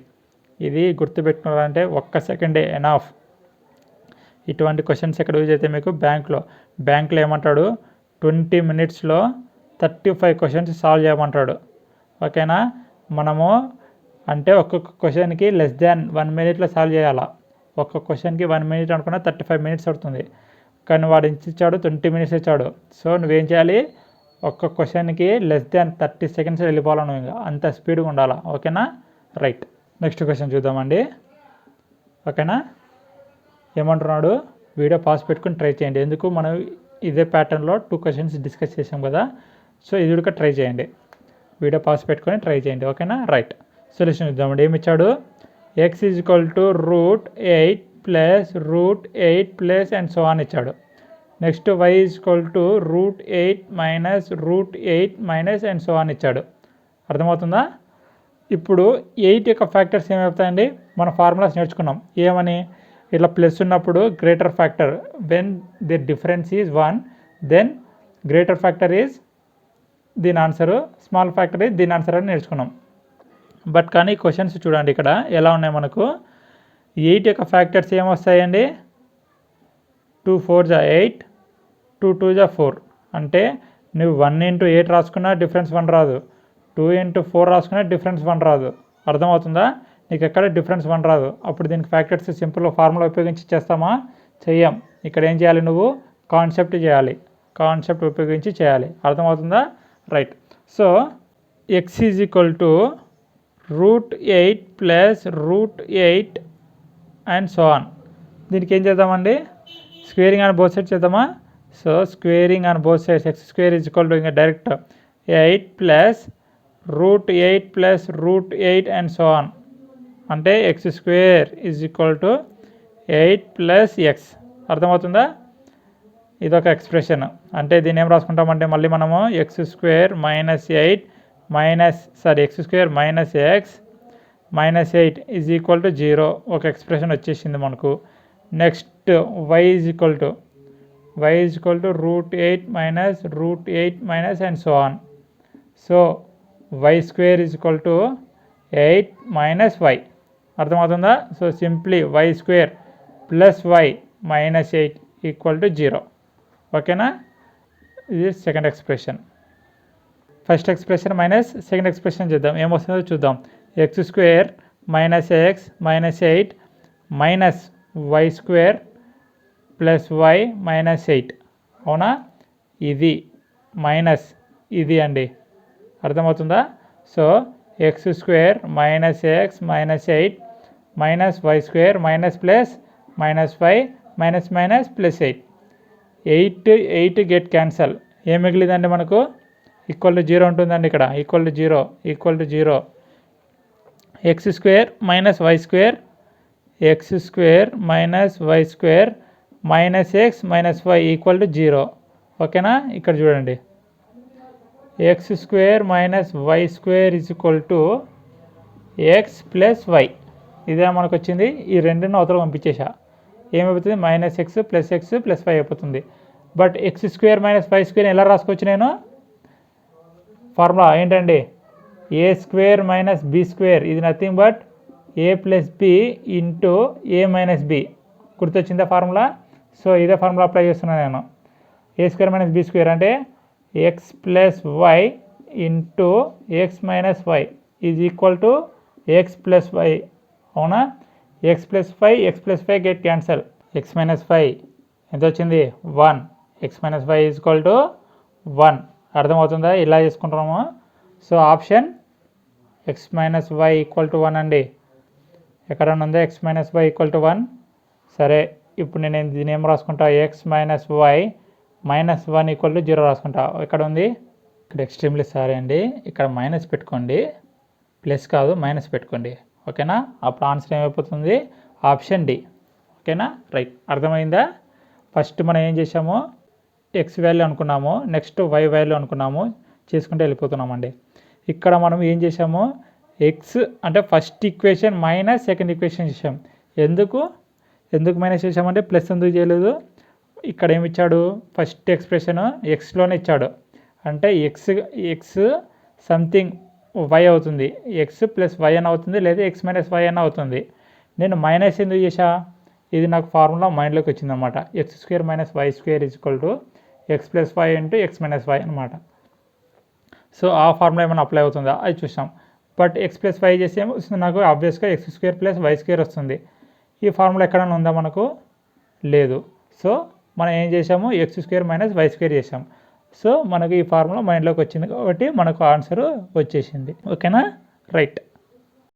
ఇది గుర్తుపెట్టుకున్నారంటే 1 సెకండే ఎనాఫ్. ఇటువంటి క్వశ్చన్స్ ఎక్కడ యూజ్ అయితే మీకు బ్యాంక్లో ఏమంటాడు, 20 మినిట్స్లో 35 క్వశ్చన్స్ సాల్వ్ చేయమంటాడు. ఓకేనా? మనము అంటే ఒక్కొక్క క్వశ్చన్కి లెస్ దాన్ 1 మినిట్లో సాల్వ్ చేయాలా. ఒక్కొక్క క్వశ్చన్కి 1 మినిట్ అనుకున్నా 35 మినిట్స్ పడుతుంది. కానీ వాడు ఇచ్చాడు 20 మినిట్స్ ఇచ్చాడు. సో నువ్వేం చేయాలి, ఒక్క క్వశ్చన్కి లెస్ దాన్ 30 సెకండ్స్ వెళ్ళిపోవాలి నువ్వు, ఇంకా అంత స్పీడ్గా ఉండాలా. ఓకేనా? రైట్. నెక్స్ట్ క్వశ్చన్ చూద్దామండి. ఓకేనా? ఏమంటున్నాడు, వీడియో పాస్ పెట్టుకుని ట్రై చేయండి. ఎందుకు, మనం ఇదే ప్యాటర్న్లో 2 క్వశ్చన్స్ డిస్కస్ చేసాం కదా, సో ఇది కూడా ట్రై చేయండి. వీడియో పాస్ పెట్టుకొని ట్రై చేయండి. ఓకేనా? రైట్. సొల్యూషన్ చూద్దామండి. ఏమి ఇచ్చాడు, x = √8 plus √8 plus and so on ఇచ్చాడు. Next y = √8 minus √8 minus and so on ఇచ్చాడు. అర్థమవుతుందా? ఇప్పుడు 8 యొక్క ఫ్యాక్టర్స్ ఏమవుతాయండి, మన ఫార్ములాస్ నేర్చుకున్నాం. ఏమని, ఇట్లా ప్లస్ ఉన్నప్పుడు greater factor when the difference is 1, then greater factor is దీని ఆన్సరు, స్మాల్ ఫ్యాక్టర్ ఈజ్ దీని ఆన్సర్ అని నేర్చుకున్నాం. బట్ కానీ క్వశ్చన్స్ చూడండి ఇక్కడ ఎలా ఉన్నాయి మనకు. 8 యొక్క ఫ్యాక్టర్స్ ఏమొస్తాయండి, 2 4 = 8, 2 2 = 4. అంటే నువ్వు 1 × 8 రాసుకున్నా డిఫరెన్స్ 1 రాదు, 2 × 4 రాసుకున్నా డిఫరెన్స్ 1 రాదు. అర్థమవుతుందా? నీకు ఎక్కడ డిఫరెన్స్ 1 రాదు. అప్పుడు దీనికి ఫ్యాక్టర్స్ సింపుల్ ఫార్ములా ఉపయోగించి చేస్తామా, చెయ్యం. ఇక్కడ ఏం చేయాలి, నువ్వు కాన్సెప్ట్ చేయాలి, కాన్సెప్ట్ ఉపయోగించి చేయాలి. అర్థమవుతుందా? Right. So x = √8 plus √8 and so on. దీనికి ఏం చేద్దామండి, స్క్వేరింగ్ ఆన్ బోత్ సైడ్స్ చేద్దామా. So squaring on both sides, x² ఇంకా direct 8 plus √8 plus √8 and so on. అంటే x² = 8 ప్లస్ x. అర్థమవుతుందా? ఇదొక ఎక్స్ప్రెషన్. అంటే దీన్ని ఏం రాసుకుంటామంటే మళ్ళీ మనము x² minus 8 x² minus x minus 8 = 0. ఒక ఎక్స్ప్రెషన్ వచ్చేసింది మనకు. Next y = √8 minus √8 minus and so on. So y² = 8 minus y. అర్థమవుతుందా? So simply y² plus y minus 8 = 0. ఓకేనా? ఇది second expression. First expression minus second expression చేద్దాం, ఏమొస్తుందో చూద్దాం. x² minus x minus 8 minus y² plus y minus 8. అవునా? ఇది minus ఇది అండి. అర్థమవుతుందా? So x² minus x minus 8 minus y² minus plus minus y minus minus plus 8. 8 get cancel. ఏం మిగిలిందండి మనకు, =0 ఉంటుందండి ఇక్కడ. =0 x² minus y² minus y² minus x minus y =0. ఓకేనా? ఇక్కడ చూడండి, x² minus y² = x plus y. ఇదే మనకు వచ్చింది. ఈ రెండును అవతల పంపించేసా. ఏమైపోతుంది, -x plus x plus y అయిపోతుంది. బట్ x² మైనస్ y² ఎలా రాసుకోవచ్చు, నేను ఫార్ములా ఏంటండి, a² మైనస్ b². ఇది nothing but a plus b into a minus b. గుర్తొచ్చిందా ఫార్ములా? సో ఇదే ఫార్ములా అప్లై చేస్తున్నాను నేను. a² మైనస్ b² అంటే x plus y into x minus y = x plus y. అవునా? x plus 5 get cancel. x minus 5 ఎంత వచ్చింది, 1. x minus 5 = 1. అర్థమవుతుందా? ఇలా చేసుకుంటున్నాము. So option x minus y = 1 అండి. ఎక్కడన్నా ఉందా x మైనస్ y = 1? సరే, ఇప్పుడు నేను దీన్ని ఏం రాసుకుంటా, x మైనస్ y మైనస్ 1 = 0 రాసుకుంటా. ఎక్కడ ఉంది, ఇక్కడ ఎక్స్ట్రీమ్లీ సారీ అండి, ఇక్కడ మైనస్ పెట్టుకోండి, ప్లస్ కాదు మైనస్ పెట్టుకోండి. ఓకేనా? అప్పుడు ఆన్సర్ ఏమైపోతుంది, ఆప్షన్ డి. ఓకేనా? రైట్. అర్థమైందా? ఫస్ట్ మనం ఏం చేసాము, ఎక్స్ వాల్యూ అనుకున్నాము, నెక్స్ట్ వై వాల్యూ అనుకున్నాము, చేసుకుంటూ వెళ్ళిపోతున్నామండి. ఇక్కడ మనం ఏం చేసాము, ఎక్స్ అంటే first equation minus second equation చేసాం. ఎందుకు, ఎందుకు మైనస్ చేసామంటే ప్లస్ ఎందుకు చేయలేదు? ఇక్కడ ఏమి ఇచ్చాడు? ఫస్ట్ ఎక్స్ప్రెషన్ ఎక్స్లోనే ఇచ్చాడు, అంటే ఎక్స్ సంథింగ్ వై అవుతుంది, ఎక్స్ ప్లస్ వై అని అవుతుంది, లేదా ఎక్స్ మైనస్ వై అని అవుతుంది. నేను మైనస్ ఎందుకు చేసా? ఇది నాకు ఫార్ములా మైండ్లోకి వచ్చిందనమాట. X square minus Y square equal to X plus Y into X minus Y అనమాట. సో ఆ ఫార్ములా ఏమైనా అప్లై అవుతుందా అది చూసాం. బట్ ఎక్స్ ప్లస్ వై చేసి ఏమో వస్తుంది నాకు, ఆబ్వియస్గా X square plus Y square వస్తుంది. ఈ ఫార్ములా ఎక్కడైనా ఉందా మనకు? లేదు. సో మనం ఏం చేసాము? X square minus Y square చేసాం. సో మనకు ఈ ఫార్ములా మైండ్లోకి వచ్చింది కాబట్టి మనకు ఆన్సర్ వచ్చేసింది. ఓకేనా? రైట్.